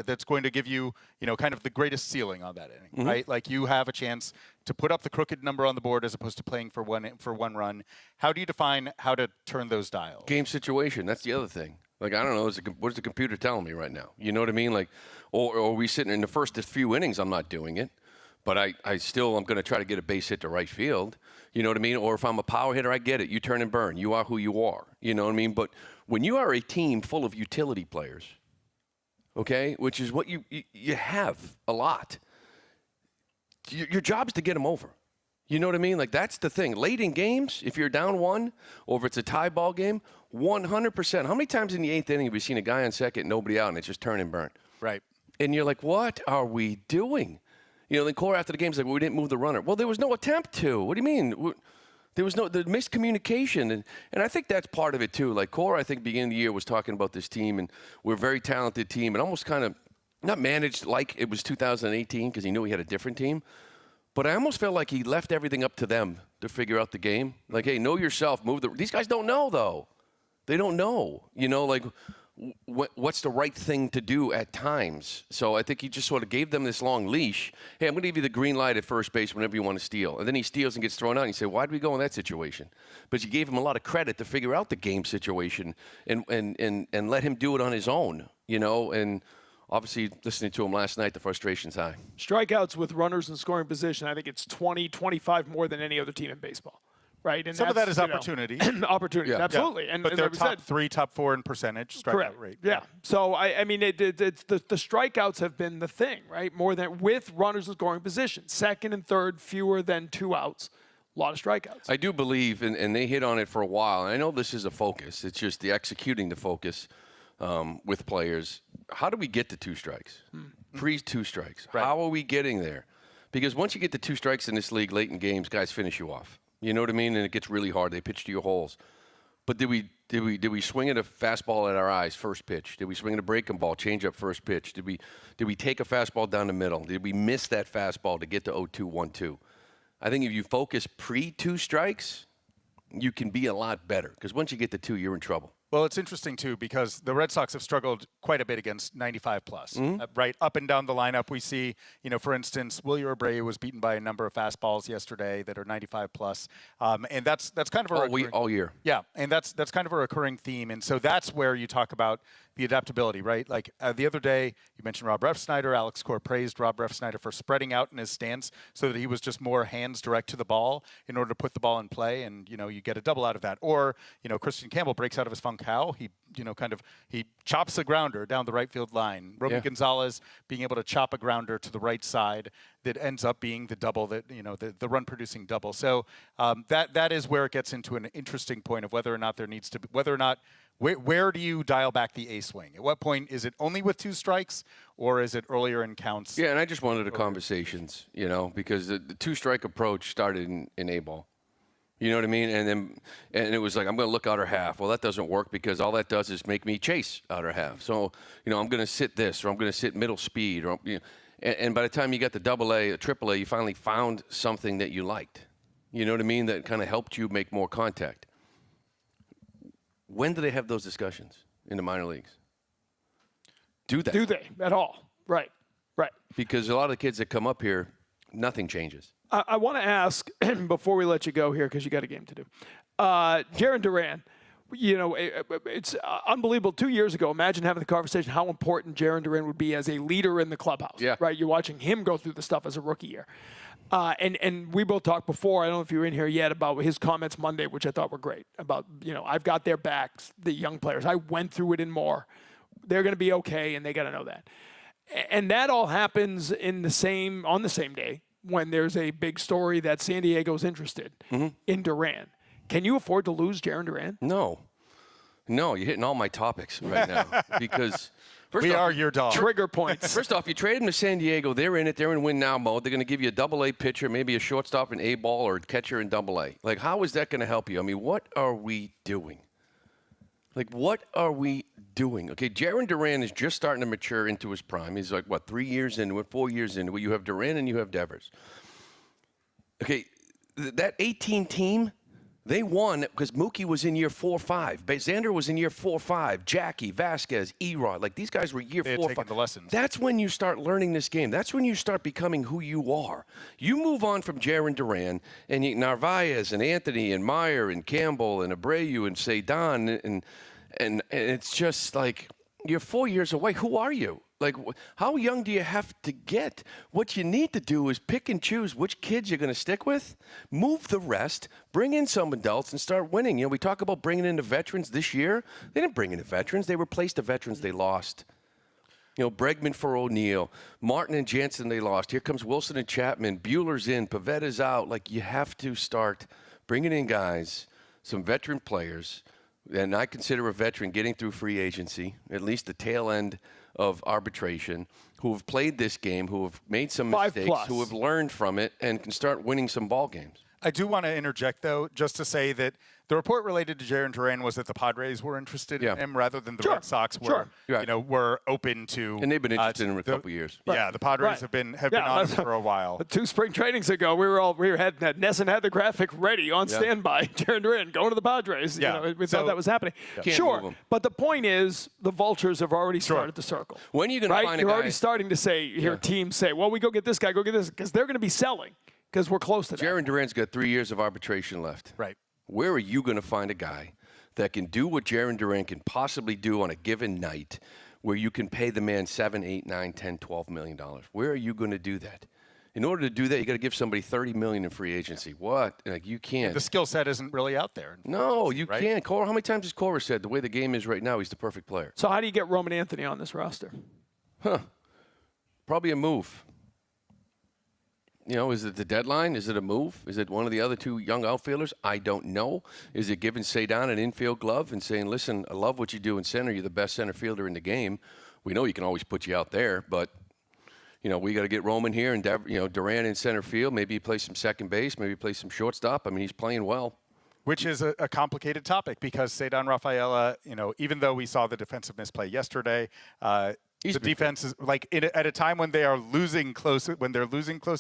Speaker 2: that's going to give you, kind of the greatest ceiling on that inning, right? Like, you have a chance to put up the crooked number on the board as opposed to playing for one run. How do you define how to turn those dials?
Speaker 3: Game situation. That's the other thing. Like, I don't know, what is the computer telling me right now? You know what I mean? Like, or are we sitting in the first few innings, I'm not doing it. But I'm going to try to get a base hit to right field. You know what I mean? Or if I'm a power hitter, I get it. You turn and burn. You are who you are. You know what I mean? But when you are a team full of utility players, okay, which is what you have a lot, your job is to get them over. You know what I mean? Like, that's the thing. Late in games, if you're down 1, or if it's a tie ball game, 100%. How many times in the 8th inning have you seen a guy on second, nobody out, and it's just turn and burn? Right. And you're like, what are we doing? Then Cora after the game is like, well, we didn't move the runner. Well, there was no attempt to. What do you mean? There was the miscommunication. And I think that's part of it, too. Like, Cora, I think, beginning of the year was talking about this team, and we're a very talented team, and almost kind of not managed like it was 2018 because he knew he had a different team. But I almost felt like he left everything up to them to figure out the game. Like, hey, know yourself. These guys don't know, though. They don't know. Like, what's the right thing to do at times. So I think he just sort of gave them this long leash. Hey, I'm going to give you the green light at first base whenever you want to steal. And then he steals and gets thrown out. And you say, why did we go in that situation? But you gave him a lot of credit to figure out the game situation and let him do it on his own, and obviously listening to him last night, the frustration's high.
Speaker 1: Strikeouts with runners in scoring position, I think it's 20, 25 more than any other team in baseball. Right, and
Speaker 2: some of that is opportunity.
Speaker 1: Opportunity, yeah. Absolutely.
Speaker 2: Yeah.
Speaker 1: And
Speaker 2: but they're
Speaker 1: like
Speaker 2: top 3, top 4 in percentage strikeout rate.
Speaker 1: Yeah. So I mean, it's the strikeouts have been the thing, right? More than with runners in scoring position, second and third, fewer than 2 outs. A lot of strikeouts.
Speaker 3: I do believe, and they hit on it for a while. And I know this is a focus. It's just the executing the focus with players. How do we get to 2 strikes? Pre-2 strikes. Right. How are we getting there? Because once you get to 2 strikes in this league late in games, guys finish you off. You know what I mean? And it gets really hard. They pitch to your holes. But did we swing at a fastball at our eyes first pitch? Did we swing at a breaking ball, change up first pitch? Did we take a fastball down the middle? Did we miss that fastball to get to 0-2-1-2? I think if you focus pre-2 strikes, you can be a lot better. Because once you get to 2, you're in trouble.
Speaker 2: Well, it's interesting, too, because the Red Sox have struggled quite a bit against 95-plus. Right up and down the lineup, we see, for instance, Wilyer Abreu was beaten by a number of fastballs yesterday that are 95-plus. And that's kind of
Speaker 3: all year.
Speaker 2: Yeah, and that's kind of a recurring theme. And so that's where you talk about the adaptability, right? Like the other day, you mentioned Rob Refsnyder. Alex Cora praised Rob Refsnyder for spreading out in his stance so that he was just more hands direct to the ball in order to put the ball in play. And, you get a double out of that. Or, Christian Campbell breaks out of his funk Wong Hao. He chops a grounder down the right field line. Romy Gonzalez being able to chop a grounder to the right side that ends up being the double that, the run producing double. So that is where it gets into an interesting point of whether or not there needs to be, where do you dial back the A swing? At what point is it only with 2 strikes, or is it earlier in counts?
Speaker 3: Yeah, and I just wanted the conversations, because the 2-strike approach started in A ball. You know what I mean? And it was like, I'm going to look outer half. Well, that doesn't work because all that does is make me chase outer half. So, I'm going to sit this, or I'm going to sit middle speed, or and by the time you got the AA, a AAA, you finally found something that you liked. You know what I mean? That kind of helped you make more contact. When do they have those discussions in the minor leagues? Do they
Speaker 1: at all? Right.
Speaker 3: Because a lot of the kids that come up here, nothing changes.
Speaker 1: I want to ask, before we let you go here, because you got a game to do, Jarren Duran, it's unbelievable. 2 years ago, imagine having the conversation how important Jarren Duran would be as a leader in the clubhouse.
Speaker 3: Yeah.
Speaker 1: Right? You're watching him go through the stuff as a rookie year. And we both talked before, I don't know if you were in here yet, about his comments Monday, which I thought were great, about, I've got their backs, the young players. I went through it and more. They're going to be okay, and they got to know that. And that all happens on the same day when there's a big story that San Diego's interested in Duran. Can you afford to lose Jarren Duran?
Speaker 3: No, you're hitting all my topics right now because
Speaker 2: we are your dog.
Speaker 1: Trigger points.
Speaker 3: First off, you trade him to San Diego. They're in it. They're in win-now mode. They're going to give you a AA pitcher, maybe a shortstop in A ball, or a catcher in AA. Like, how is that going to help you? I mean, what are we doing? What are we doing? Okay, Jarren Duran is just starting to mature into his prime. He's 3 years into it, 4 years into it. You have Duran and you have Devers. Okay, that 18 team, they won because Mookie was in year 4 or 5. Xander was in year 4 or 5. Jackie, Vasquez, Erod. These guys were year 4 or 5.
Speaker 2: The lessons.
Speaker 3: That's when you start learning this game. That's when you start becoming who you are. You move on from Jarren Duran and Narvaez and Anthony and Meyer and Campbell and Abreu and Cedon and it's just you're 4 years away. Who are you? How young do you have to get? What you need to do is pick and choose which kids you're going to stick with, move the rest, bring in some adults, and start winning. We talk about bringing in the veterans this year. They didn't bring in the veterans. They replaced the veterans they lost. Bregman for O'Neill, Martin and Jansen they lost. Here comes Wilson and Chapman. Bueller's in. Pavetta's out. You have to start bringing in guys, some veteran players. And I consider a veteran getting through free agency, at least the tail end of arbitration, who have played this game, who have made some mistakes, who have learned from it, and can start winning some ball games.
Speaker 2: I do want to interject, though, just to say that the report related to Jarren Duran was that the Padres were interested in him rather than the Red Sox were open to.
Speaker 3: And they've been interested in him for a couple of years.
Speaker 2: Yeah, the Padres have been on it for a while.
Speaker 1: 2 spring trainings ago, NESN had the graphic ready on standby. Jarren Duran going to the Padres.
Speaker 2: Yeah.
Speaker 1: We thought that was happening. Sure, but the point is the vultures have already started to circle.
Speaker 3: When are you going to find a guy?
Speaker 1: You're already starting to hear teams say, well, we go get this guy, because they're going to be selling. Because we're close to that.
Speaker 3: Jarren Duran's got 3 years of arbitration left.
Speaker 2: Right.
Speaker 3: Where are you going to find a guy that can do what Jarren Duran can possibly do on a given night, where you can pay the man $7, $8, $9, $10, $12 million? Where are you going to do that? In order to do that, you got to give somebody $30 million in free agency. What? You can't.
Speaker 2: The skill set isn't really out there.
Speaker 3: No, you can't. Cora, how many times has Cora said the way the game is right now, he's the perfect player?
Speaker 1: So how do you get Roman Anthony on this roster?
Speaker 3: Probably a move. Is it the deadline? Is it a move? Is it one of the other 2 young outfielders? I don't know. Is it giving Cedon an infield glove and saying, listen, I love what you do in center. You're the best center fielder in the game. We know you can always put you out there, but, we got to get Roman here and, Duran in center field. Maybe he plays some second base. Maybe he plays some shortstop. I mean, he's playing well.
Speaker 2: Which is a complicated topic because Cedon Rafaela, even though we saw the defensive misplay yesterday, the defense is at a time when they're losing close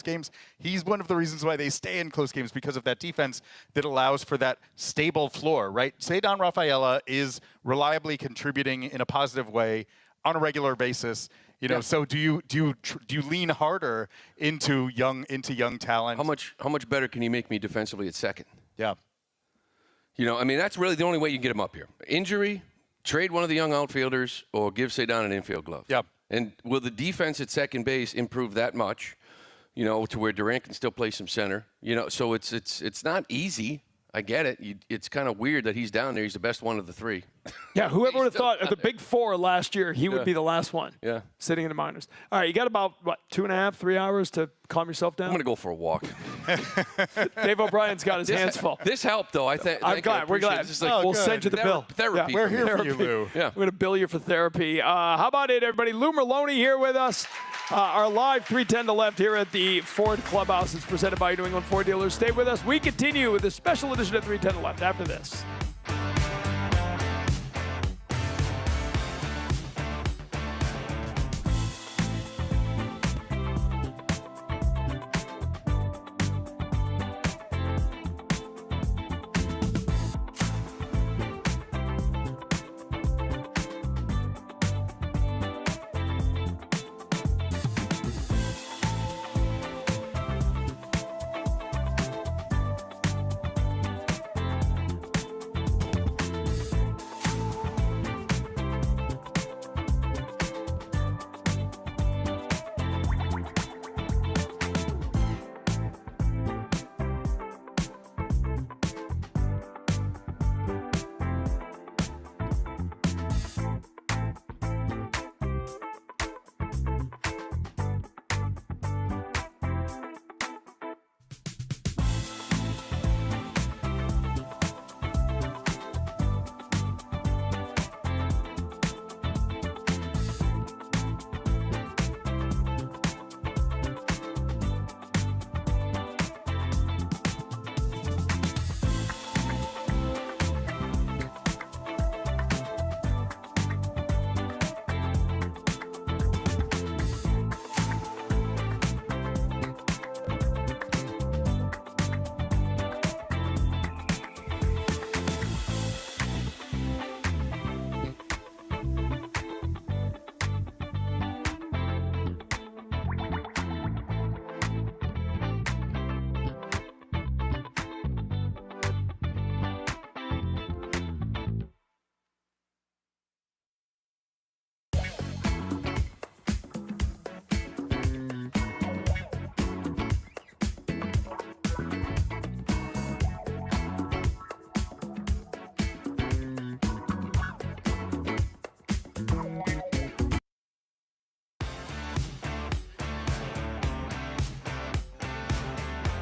Speaker 2: games. He's one of the reasons why they stay in close games, because of that defense that allows for that stable floor, right? Cedon Rafaela is reliably contributing in a positive way on a regular basis. So do you lean harder into young talent?
Speaker 3: How much better can you make me defensively at second?
Speaker 2: Yeah.
Speaker 3: That's really the only way you can get him up here. Injury. Trade one of the young outfielders or give Cedon an infield glove.
Speaker 2: Yeah.
Speaker 3: And will the defense at second base improve that much, to where Durant can still play some center? So it's not easy. I get it. It's kind of weird that he's down there. He's the best one of the 3.
Speaker 1: Yeah, whoever would have thought of the big four last year, he would be the last one.
Speaker 3: Yeah.
Speaker 1: Sitting in the minors. All right, you got about, 2.5, 3 hours to calm yourself down?
Speaker 3: I'm going to go for a walk.
Speaker 1: Dave O'Brien's got his hands full.
Speaker 3: This helped, though.
Speaker 1: I'm glad. We're glad. We'll send you the bill.
Speaker 3: Therapy.
Speaker 2: We're here for you, Lou.
Speaker 3: Yeah.
Speaker 1: We're going to bill you for therapy. How about it, everybody? Lou Merlone here with us. Our live 310 to left here at the Ford Clubhouse is presented by New England Ford Dealers. Stay with us. We continue with a special edition of 310 to left after this.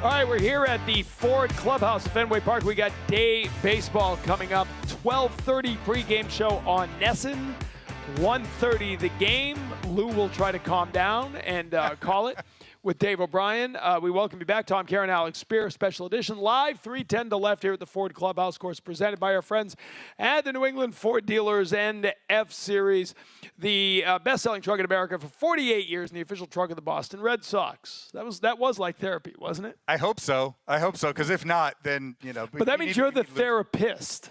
Speaker 1: All right, we're here at the Ford Clubhouse at Fenway Park. We got day baseball coming up. 12:30 pregame show on NESN. 1:30 the game. Lou will try to calm down and call it with Dave O'Brien. We welcome you back. Tom Caron Alex Speier, special edition, live 310 to left here at the Ford Clubhouse, of course, presented by our friends at the New England Ford Dealers and F-Series, the best-selling truck in America for 48 years and the official truck of the Boston Red Sox. That was like therapy, wasn't it?
Speaker 2: I hope so, because if not, then,
Speaker 1: But that means you're the therapist.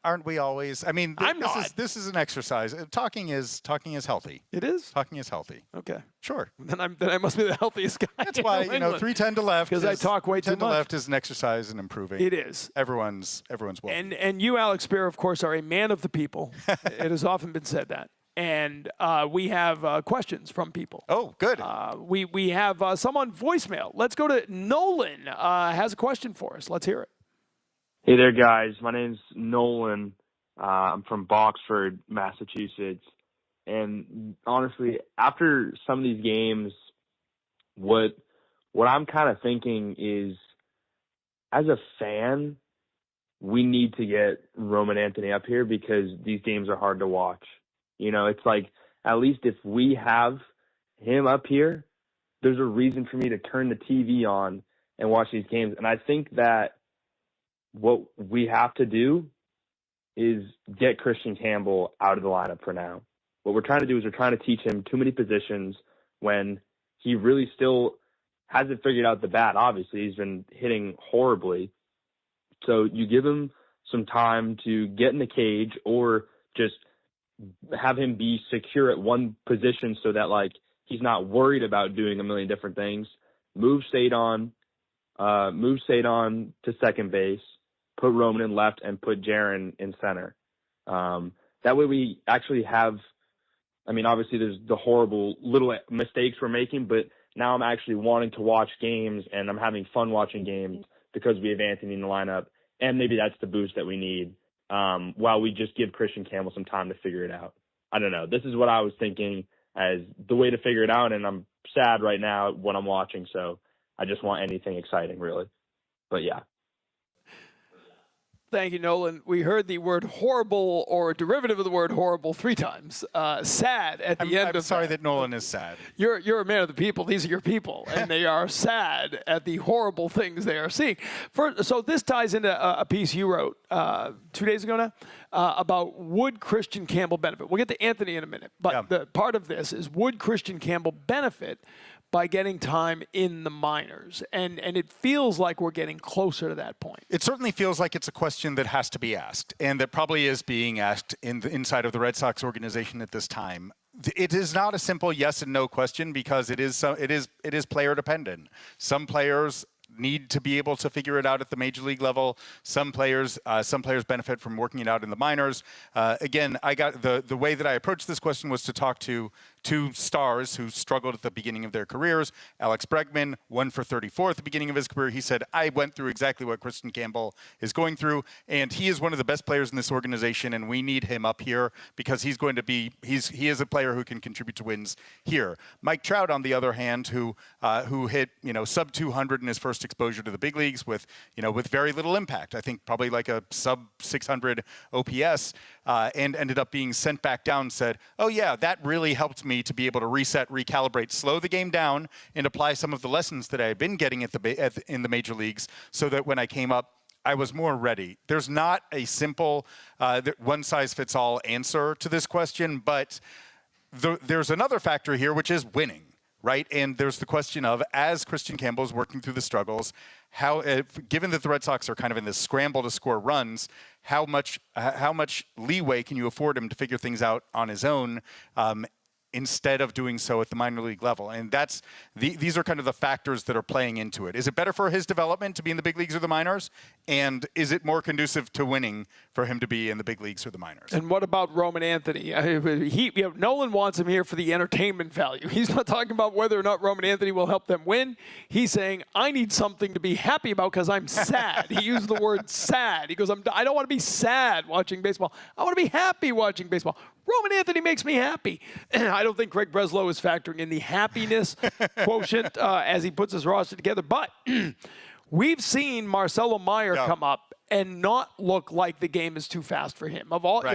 Speaker 2: Aren't we always? I mean,
Speaker 1: I'm not.
Speaker 2: This is an exercise. Talking is healthy.
Speaker 1: It is?
Speaker 2: Talking is healthy.
Speaker 1: Okay.
Speaker 2: Sure.
Speaker 1: Then I must be the healthiest guy.
Speaker 2: That's why, 310 to left.
Speaker 1: Because I talk way too much.
Speaker 2: 310 to left is an exercise in improving.
Speaker 1: It is.
Speaker 2: Everyone's welcome.
Speaker 1: And you, Alex Speier, of course, are a man of the people. It has often been said that. And we have questions from people.
Speaker 2: Oh, good.
Speaker 1: We have some on voicemail. Let's go to Nolan. Has a question for us. Let's hear it.
Speaker 5: Hey there, guys. My name's Nolan. I'm from Boxford, Massachusetts. And honestly, after some of these games, what I'm kind of thinking is, as a fan, we need to get Roman Anthony up here because these games are hard to watch. It's like, at least if we have him up here, there's a reason for me to turn the TV on and watch these games. And I think that what we have to do is get Christian Campbell out of the lineup for now. What we're trying to do is we're trying to teach him too many positions when he really still hasn't figured out the bat. Obviously, he's been hitting horribly. So you give him some time to get in the cage or just have him be secure at one position so that, he's not worried about doing a million different things. Move Sadon to second base. Put Roman in left and put Jaron in center. That way we actually have, obviously there's the horrible little mistakes we're making, but now I'm actually wanting to watch games and I'm having fun watching games because we have Anthony in the lineup. And maybe that's the boost that we need while we just give Christian Campbell some time to figure it out. I don't know. This is what I was thinking as the way to figure it out, and I'm sad right now when I'm watching, so I just want anything exciting, really. But, yeah.
Speaker 1: Thank you, Nolan. We heard the word horrible or a derivative of the word horrible 3 times. Sad at the end
Speaker 2: I'm
Speaker 1: of
Speaker 2: sorry that Nolan is sad.
Speaker 1: You're a man of the people. These are your people, and they are sad at the horrible things they are seeing. So this ties into a piece you wrote 2 days ago now about would Christian Campbell benefit? We'll get to Anthony in a minute, but the part of this is would Christian Campbell benefit by getting time in the minors? And it feels like we're getting closer to that point.
Speaker 2: It certainly feels like it's a question that has to be asked, and that probably is being asked inside of the Red Sox organization at this time. It is not a simple yes and no question because it is player dependent. Some players need to be able to figure it out at the major league level. Some players benefit from working it out in the minors. Again, I got the way that I approached this question was to talk to 2 stars who struggled at the beginning of their careers. Alex Bregman, 1 for 34 at the beginning of his career. He said, I went through exactly what Christian Campbell is going through, and he is one of the best players in this organization, and we need him up here because he is a player who can contribute to wins here. Mike Trout, on the other hand, who hit sub 200 in his first exposure to the big leagues with very little impact. I think probably like a sub 600 OPS, and ended up being sent back down, said, oh yeah, that really helped me to be able to reset, recalibrate, slow the game down, and apply some of the lessons that I had been getting in the major leagues so that when I came up, I was more ready. There's not a simple one-size-fits-all answer to this question, but there's another factor here, which is winning. Right, and there's the question of, as Christian Campbell is working through the struggles, given that the Red Sox are kind of in this scramble to score runs, how much leeway can you afford him to figure things out on his own, instead of doing so at the minor league level? And these are kind of the factors that are playing into it. Is it better for his development to be in the big leagues or the minors? And is it more conducive to winning for him to be in the big leagues or the minors?
Speaker 1: And what about Roman Anthony? Nolan wants him here for the entertainment value. He's not talking about whether or not Roman Anthony will help them win. He's saying, I need something to be happy about because I'm sad. He used the word sad. He goes, I don't want to be sad watching baseball. I want to be happy watching baseball. Roman Anthony makes me happy. I don't think Craig Breslow is factoring in the happiness quotient as he puts his roster together. But we've seen Marcelo Meyer come up and not look like the game is too fast for him.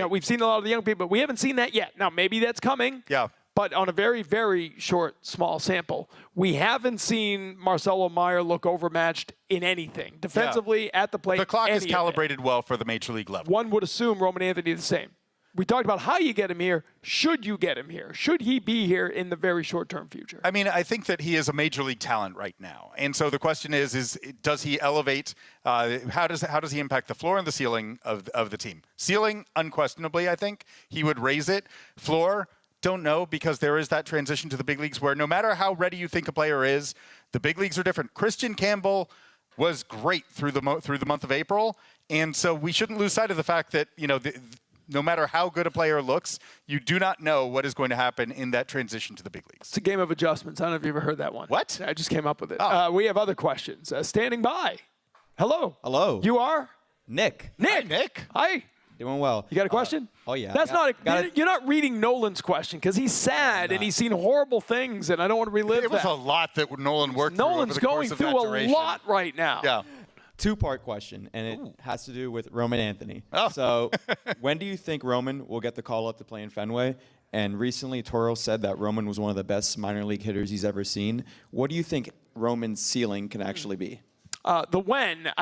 Speaker 1: We've seen a lot of the young people, but we haven't seen that yet. Now, maybe that's coming. Yeah. But on a very, very short, small sample, we haven't seen Marcelo Meyer look overmatched in anything. Defensively, at the plate,
Speaker 2: the clock is calibrated well for the major league level.
Speaker 1: One would assume Roman Anthony the same. We talked about how you get him here. Should you get him here? Should he be here in the very short-term future?
Speaker 2: I mean, I think that he is a major league talent right now. And so the question is does he elevate? How does he impact the floor and the ceiling of the team? Ceiling, unquestionably, I think. He would raise it. Floor, don't know, because there is that transition to the big leagues where no matter how ready you think a player is, the big leagues are different. Christian Campbell was great through the month of April. And so we shouldn't lose sight of the fact that, no matter how good a player looks, you do not know what is going to happen in that transition to the big leagues.
Speaker 1: It's a game of adjustments. I don't know if you ever heard that one.
Speaker 2: What?
Speaker 1: I just came up with it. Oh. We have other questions. Standing by. Hello.
Speaker 6: Hello.
Speaker 1: You are?
Speaker 6: Nick.
Speaker 2: Hi, Nick.
Speaker 1: Hi.
Speaker 6: Doing well.
Speaker 1: You got a question?
Speaker 6: Oh, yeah.
Speaker 1: That's you're not reading Nolan's question because he's sad and he's seen horrible things, and I don't want to relive that.
Speaker 2: It was a lot that Nolan worked through.
Speaker 1: Nolan's going through a lot right now.
Speaker 2: Yeah.
Speaker 6: Two-part question, and it has to do with Roman Anthony. Oh. So when do you think Roman will get the call up to play in Fenway? And recently Toro said that Roman was one of the best minor league hitters he's ever seen. What do you think Roman's ceiling can actually be? I've been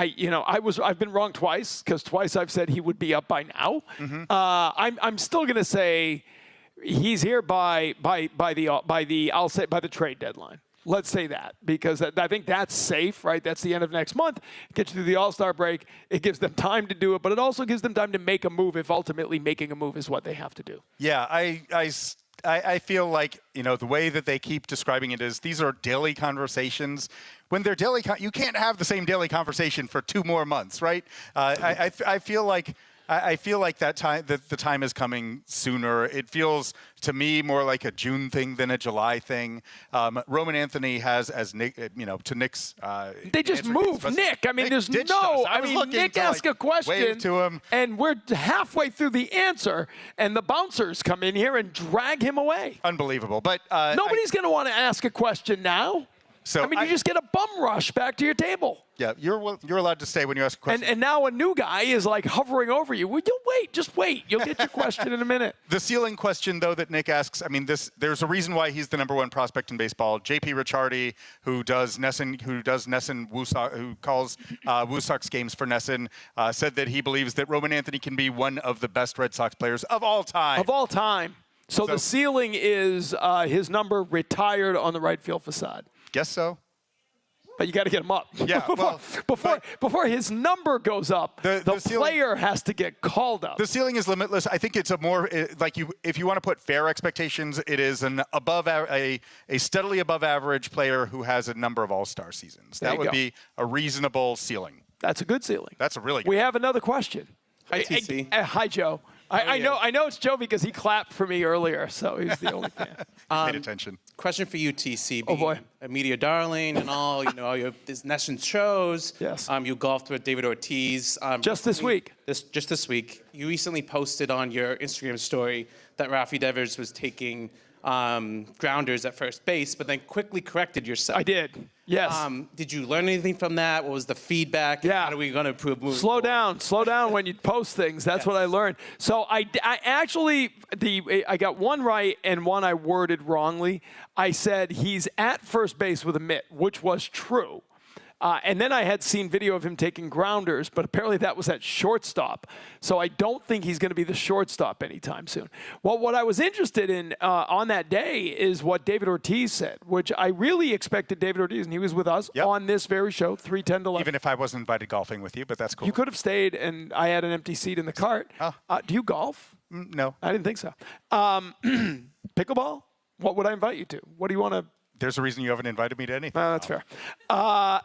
Speaker 6: wrong twice because twice I've said he would be up by now. Mm-hmm. I'm still going to say he's here by the trade deadline. Let's say that, because I think that's safe, right? That's the end of next month. It gets you through the All-Star break. It gives them time to do it, but it also gives them time to make a move if ultimately making a move is what they have to do.
Speaker 2: Yeah, I feel like, the way that they keep describing it is these are daily conversations. When they're daily, you can't have the same daily conversation for 2 more months, right? I feel like I feel like that the time is coming sooner. It feels to me more like a June thing than a July thing. Roman Anthony has, as Nick, to Nick's.
Speaker 6: They just moved Nick. I mean, there's no. I mean, Nick asked a question,
Speaker 2: to him.
Speaker 6: And we're halfway through the answer, and the bouncers come in here and drag him away.
Speaker 2: Unbelievable. But
Speaker 6: nobody's going to want to ask a question now.
Speaker 2: So
Speaker 6: I mean, you just get a bum rush back to your table.
Speaker 2: Yeah, you're allowed to stay when you ask a question.
Speaker 6: And now a new guy is like hovering over you. Well, you'll wait. Just wait. You'll get your question in a minute.
Speaker 2: The ceiling question, though, that Nick asks, I mean, there's a reason why he's the #1 prospect in baseball. J.P. Ricciardi, who calls Woo Sox games for NESN, said that he believes that Roman Anthony can be one of the best Red Sox players of all time.
Speaker 6: Of all time. So the ceiling is his number retired on the right field facade.
Speaker 2: Guess so.
Speaker 6: But you got to get him up.
Speaker 2: Yeah,
Speaker 6: before his number goes up, the player has to get called up.
Speaker 2: The ceiling is limitless. I think it's a more if you want to put fair expectations, it is a steadily above average player who has a number of All-Star seasons. That would be a reasonable ceiling.
Speaker 6: That's a good ceiling.
Speaker 2: That's a really good.
Speaker 6: We have another question.
Speaker 7: Hi, TC.
Speaker 6: Hi, Joe. I know it's Joe because he clapped for me earlier, so he's the only fan.
Speaker 2: Paid attention.
Speaker 7: Question for you, TC.
Speaker 6: Oh, boy.
Speaker 7: A media darling and all, you have these NESN shows.
Speaker 6: Yes.
Speaker 7: You golfed with David Ortiz.
Speaker 6: Just this week.
Speaker 7: Just this week. You recently posted on your Instagram story that Rafi Devers was taking grounders at first base, but then quickly corrected yourself.
Speaker 6: I did. Yes.
Speaker 7: Did you learn anything from that? What was the feedback?
Speaker 6: Yeah.
Speaker 7: How are we going to improve moving
Speaker 6: Slow
Speaker 7: forward?
Speaker 6: down when you post things. That's what I learned. So I got one right and one I worded wrongly. I said he's at first base with a mitt, which was true. And then I had seen video of him taking grounders, but apparently that was at shortstop. So I don't think he's going to be the shortstop anytime soon. Well, what I was interested in on that day is what David Ortiz said, which I really expected David Ortiz, and he was with us on this very show, 3:10 to 11.
Speaker 2: Even if I wasn't invited golfing with you, but that's cool.
Speaker 6: You could have stayed, and I had an empty seat in the cart. Do you golf?
Speaker 2: No.
Speaker 6: I didn't think so. Pickleball? What would I invite you to? What do you want to...
Speaker 2: There's a reason you haven't invited me to anything.
Speaker 6: That's fair. I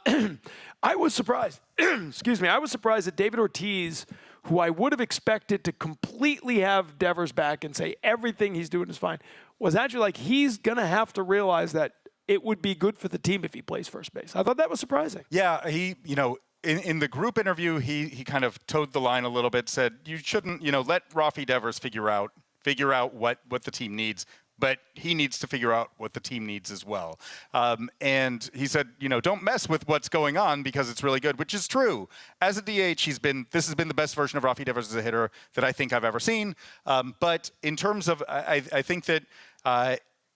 Speaker 6: was surprised. Excuse me. I was surprised that David Ortiz, who I would have expected to completely have Devers back and say everything he's doing is fine, was actually like he's going to have to realize that it would be good for the team if he plays first base. I thought that was surprising.
Speaker 2: Yeah, he, in the group interview, he kind of towed the line a little bit, said you shouldn't, let Rafi Devers figure out what the team needs. But he needs to figure out what the team needs as well. And he said, don't mess with what's going on because it's really good, which is true. As a DH, this has been the best version of Rafi Devers as a hitter that I think I've ever seen. But in terms of, I think that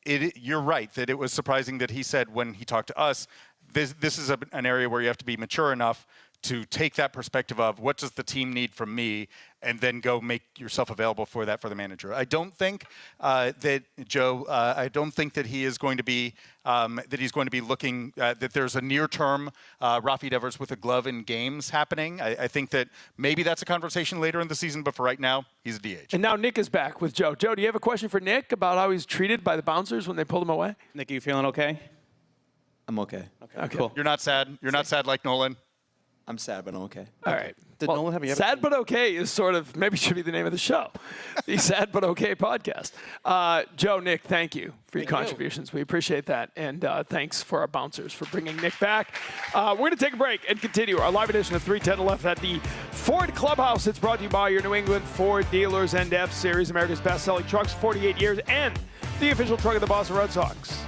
Speaker 2: you're right, that it was surprising that he said when he talked to us, this is an area where you have to be mature enough to take that perspective of what does the team need from me and then go make yourself available for the manager. I don't think that Joe. I don't think that he is going to be looking that there's a near-term Rafi Devers with a glove in games happening. I think that maybe that's a conversation later in the season, but for right now, he's a DH.
Speaker 6: And now Nick is back with Joe. Joe, do you have a question for Nick about how he's treated by the bouncers when they pulled him away?
Speaker 7: Nick, are you feeling okay?
Speaker 8: I'm okay.
Speaker 6: Okay.
Speaker 7: Cool.
Speaker 2: You're not sad. You're not sad like Nolan.
Speaker 8: I'm sad, but I'm okay.
Speaker 6: All right.
Speaker 7: Did Nolan have you ever
Speaker 6: Sad but okay is sort of maybe should be the name of the show, the Sad but Okay podcast. Joe, Nick, thank you for your contributions. We appreciate that, and thanks for our bouncers for bringing Nick back. We're going to take a break and continue our live edition of 3:10 to Left at the Ford Clubhouse. It's brought to you by your New England Ford dealers and F-Series, America's best-selling trucks, 48 years, and the official truck of the Boston Red Sox.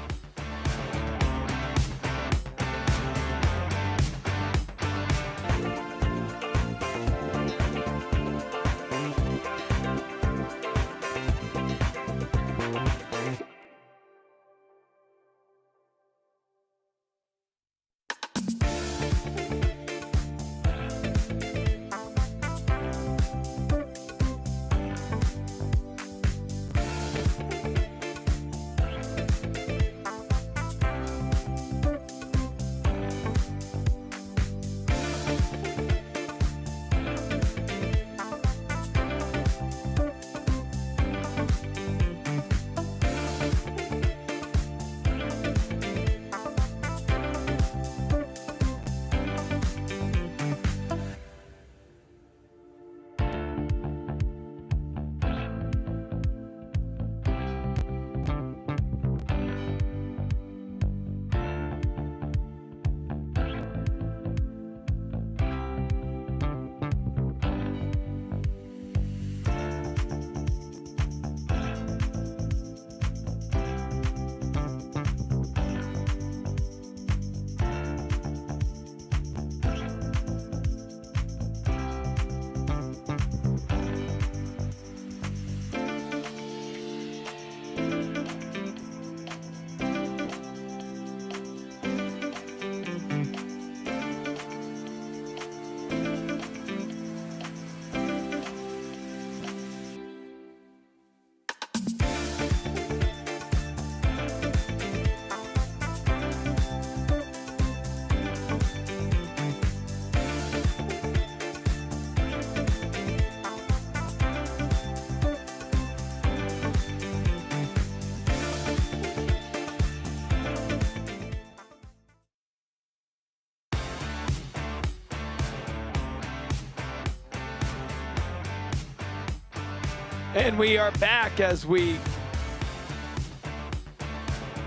Speaker 6: And we are back as we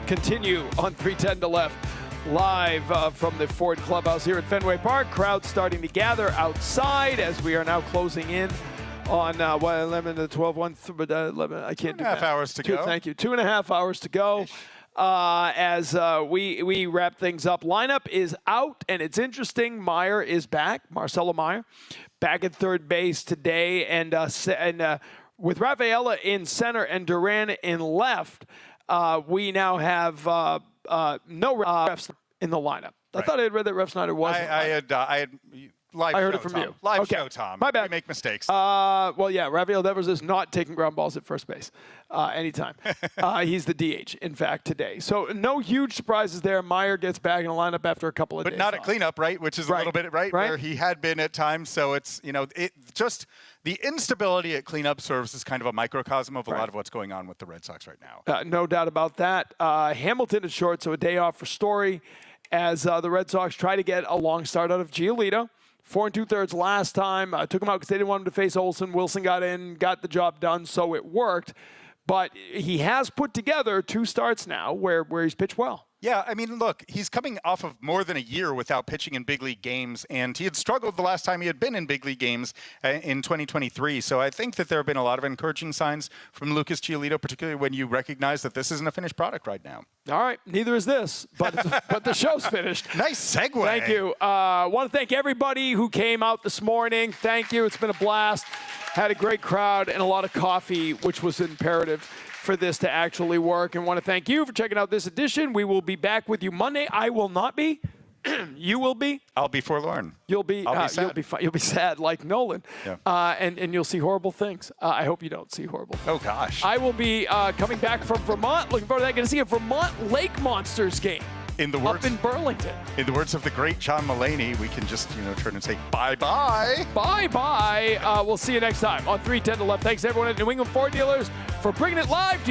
Speaker 6: continue on 310 to left, live from the Ford Clubhouse here at Fenway Park. Crowd starting to gather outside as we are now closing in on 11 to 12, 11. I can't do that.
Speaker 2: 2.5 hours to go.
Speaker 6: Thank you. 2.5 hours to go. As we wrap things up. Lineup is out, and it's interesting. Meyer is back, Marcelo Meyer, back at third base today, and with Rafaela in center and Duran in left, we now have no refs in the lineup. I thought I had read that Ref Snyder wasn't.
Speaker 2: I had live.
Speaker 6: I heard
Speaker 2: show,
Speaker 6: it from
Speaker 2: Tom.
Speaker 6: you.
Speaker 2: Live
Speaker 6: Okay.
Speaker 2: show, Tom.
Speaker 6: My bad.
Speaker 2: We make mistakes.
Speaker 6: Well, yeah, Rafael Devers is not taking ground balls at first base anytime. He's the DH, in fact, today. So no huge surprises there. Meyer gets back in the lineup after a couple of days.
Speaker 2: But not
Speaker 6: off.
Speaker 2: at cleanup, right? Which is a little bit, where he had been at times. So it's, just the instability at cleanup serves as kind of a microcosm of a lot of what's going on with the Red Sox right now.
Speaker 6: No doubt about that. Hamilton is short, so a day off for Story as the Red Sox try to get a long start out of Giolito. 4 2/3 last time. Took him out because they didn't want him to face Olsen. Wilson got in, got the job done, so it worked. But he has put together 2 starts now where he's pitched well.
Speaker 2: Yeah, I mean, look, he's coming off of more than a year without pitching in big league games, and he had struggled the last time he had been in big league games in 2023. So I think that there have been a lot of encouraging signs from Lucas Giolito, particularly when you recognize that this isn't a finished product right now.
Speaker 6: All right, neither is this, but the show's finished.
Speaker 2: Nice segue.
Speaker 6: Thank you. I want to thank everybody who came out this morning. Thank you. It's been a blast. Had a great crowd and a lot of coffee, which was imperative for this to actually work. And want to thank you for checking out this edition. We will be back with you Monday. I will not be. You will be.
Speaker 2: I'll be forlorn.
Speaker 6: You'll be.
Speaker 2: I'll be sad.
Speaker 6: You'll be sad like Nolan.
Speaker 2: Yeah.
Speaker 6: And you'll see horrible things. I hope you don't see horrible things.
Speaker 2: Oh gosh.
Speaker 6: I will be coming back from Vermont. Looking forward to that. Going to see a Vermont Lake Monsters game. Up in Burlington.
Speaker 2: In the words of the great John Mulaney, we can just turn and say bye-bye.
Speaker 6: Bye-bye. We'll see you next time on 310 to left. Thanks everyone at New England Ford Dealers for bringing it live to you.